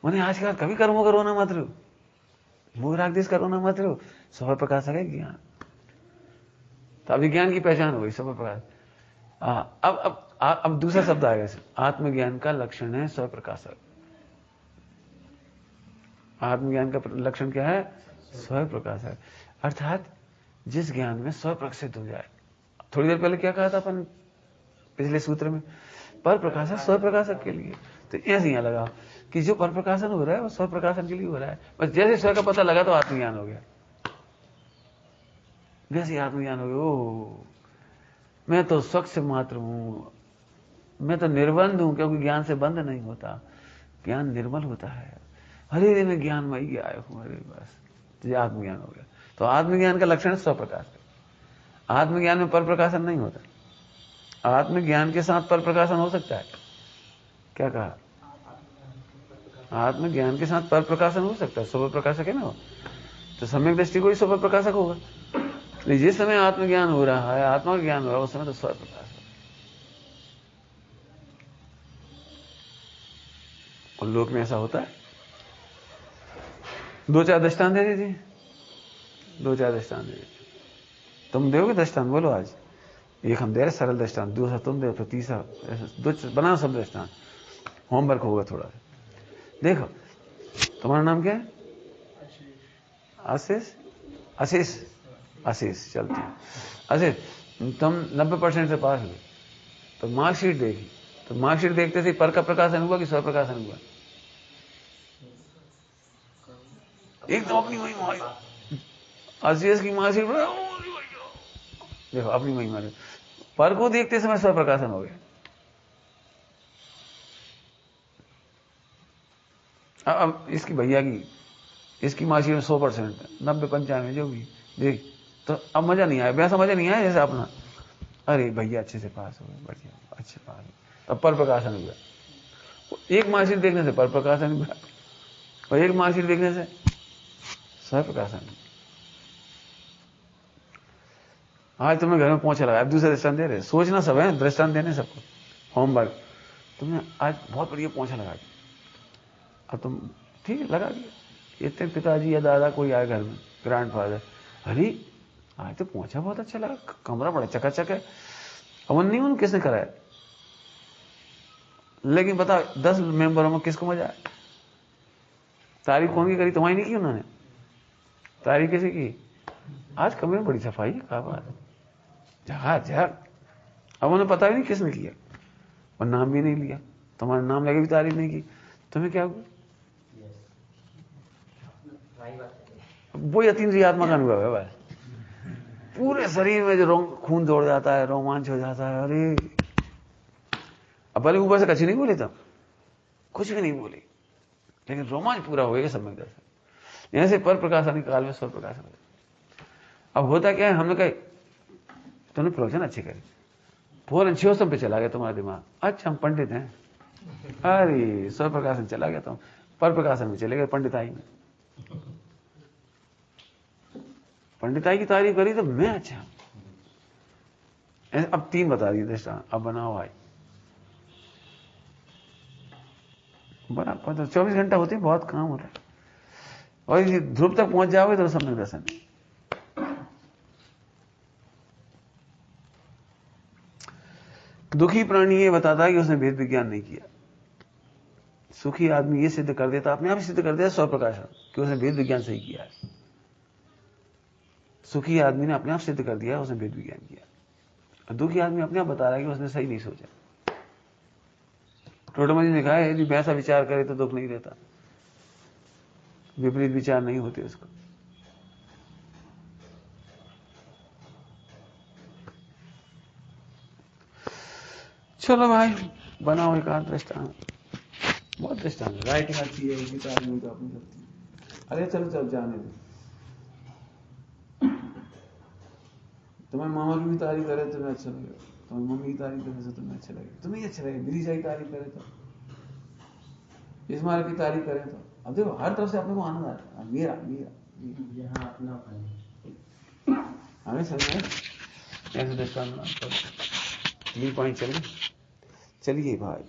मैंने आज कहा कभी कर्मों करो ना मत रो, मूल रागदेश करो ना मत रो, स्वभाव प्रकाश है ज्ञान। तो अभी ज्ञान की पहचान हो गई, स्वभाव प्रकाश। अब दूसरा शब्द आएगा, आत्मज्ञान का लक्षण है स्वयं प्रकाशक। आत्मज्ञान का लक्षण क्या है? स्वयं प्रकाशक, अर्थात जिस ज्ञान में स्वयं प्रकाशित हो जाए। थोड़ी देर पहले क्या कहा था अपन पिछले सूत्र में? पर प्रकाशक स्वयं प्रकाशक के लिए। तो ऐसे यहां लगा कि जो पर प्रकाशन हो रहा है वो स्वयं प्रकाशन के लिए हो रहा है। बस जैसे स्वयं का पता लगा तो आत्मज्ञान हो गया। जैसे आत्मज्ञान हो गया, ओ मैं तो स्वच्छ मात्र हूं, मैं तो निर्बंध हूं, क्योंकि ज्ञान से बंध नहीं होता, ज्ञान निर्मल होता है। अरे मैं ज्ञानमयी आया हूं, अरे बस तो आत्मज्ञान हो गया। तो आत्मज्ञान का लक्षण है स्वप्रकाश। आत्मज्ञान में पर प्रकाशन नहीं होता। आत्मज्ञान के साथ पर प्रकाशन हो सकता है? क्या कहा? आत्मज्ञान के साथ पर प्रकाशन हो सकता है, स्वयं प्रकाशक है ना वो, तो सम्यक दृष्टि को ही स्वयं प्रकाशक होगा। तो जिस समय आत्मज्ञान हो रहा है, आत्मा का ज्ञान हो रहा है, उस समय तो स्वयं प्रकाश है। और लोक में ऐसा होता है। 2-4 दृष्टांत दे दीजिए, 2-4 दृष्टांत दे दीजिए। तुम दोगे दृष्टांत? बोलो आज। एक हम दे रहे सरल दृष्टांत, दूसरा तुम दे, तो तीसरा बनाओ सब दृष्टांत। होमवर्क होगा थोड़ा सा। देखो, तुम्हारा नाम क्या है? आशीष। आशीष, आशीष चलती है। आशीष, तुम 90% से पास हुए, तो मार्कशीट देखी, तो मार्कशीट देखते से पर का प्रकाशन हुआ कि स्व प्रकाशन हुआ? एक तो अपनी महिमा, आशीष की मार्कशीट देखो, अपनी महिमा, पर को देखते समय स्व प्रकाशन हो गया। अब इसकी भैया की, इसकी मार्कशीट में 100%, 90-95 जो भी देख, तो अब मजा नहीं आया, वैसा मजा नहीं आया जैसे अपना। अरे भैया अच्छे से पास हो गए, बढ़िया, अच्छे पास हो, अब पर प्रकाशन हुआ। एक मार्कशीट देखने से पर प्रकाशन हुआ, और एक मार्कशीट देखने से स्व प्रकाशन। आज तुमने घर में पोंछा लगाया, अब दूसरे दृष्टांत दे रहे, सोचना सब है, दृष्टांत देने सबको। होमवर्क, तुमने आज बहुत बढ़िया पोंछा लगा दिया, अब तुम ठीक है लगा दिया, इतने पिताजी या दादा कोई आए घर में, ग्रैंडफादर, अरे आज तो पोंछा बहुत अच्छा लगा, कमरा बड़ा चकाचक है। अमन नहीं मालूम किसने कराया, लेकिन बता 10 मेंबरों में किसको मजा आया? तारीफ कौन की करी? तुम्हारी नहीं की उन्होंने? तारीफ किसी की? आज कमरे में बड़ी सफाई है, क्या बात है, झकाझक। अब उन्हें पता भी नहीं किसने किया, और नाम भी नहीं लिया, तुम्हारा नाम लेके भी तारीफ नहीं की, तुम्हें क्या हुआ? वो यतीन्द्रिय आत्मा का अनुभव है बस। पूरे शरीर में जो खून दौड़ जाता है, रोमांच हो जाता है। अरे अब भले ऊपर से कच्ची नहीं बोली, तब कुछ भी नहीं बोली, लेकिन रोमांच पूरा हो गया सम्यक दर्शन। यहां से पर प्रकाशन काल में स्व प्रकाशन। अब होता क्या है, हमने कहा तुमने प्रवचन अच्छी करी, फौरन शिवोत्सव पे चला गया तुम्हारा दिमाग, अच्छा हम पंडित हैं, अरे स्व प्रकाशन चला गया, तुम पर प्रकाशन में चले गए, पंडिताई में। पंडिताई की तारीफ करी तो मैं अच्छा, अब 3 बता दिए दृष्टांत, अब बनाओ भाई। बना 24 घंटा होते हैं, बहुत काम होता है। और ये ध्रुव तक पहुंच जाओगे तो सम्यक दर्शन है। दुखी प्राणी ये बताता है कि उसने भेद विज्ञान नहीं किया। सुखी आदमी ये सिद्ध कर देता, अपने आप सिद्ध कर देता स्वप्रकाशन, कि उसने भेद विज्ञान सही किया है। सुखी आदमी ने अपने आप सिद्ध कर दिया उसने भेद विज्ञान किया, और दुखी आदमी अपने आप बता रहा है कि उसने सही नहीं सोचा। टोटोमजी ने कहा है यदि वैसा विचार करे तो दुख नहीं रहता, विपरीत विचार नहीं होते उसको। चलो भाई बनाओ एक आध दृष्टांत, बहुत दृष्टांत। राइटिंग अच्छी है, गिटार में तो अपनी लगती है। अरे चलो चलो जाने दो, तुम्हारे मामा की भी तारीफ करे तुम्हें अच्छा लगेगा, तुम्हारी मम्मी की तारीफ करे तो तुम्हें अच्छा लगेगा, तुम्हें अच्छा लगेगा। गिरीजा की तारीफ करे तो, इस्माइल की तारीफ करे तो, अब देखो हर तरफ से अपने को आनंद आता है। मेरा मेरा यहाँ अपना आगे समझ में ऐसे दृष्टांत 3 पॉइंट चलिए भाई।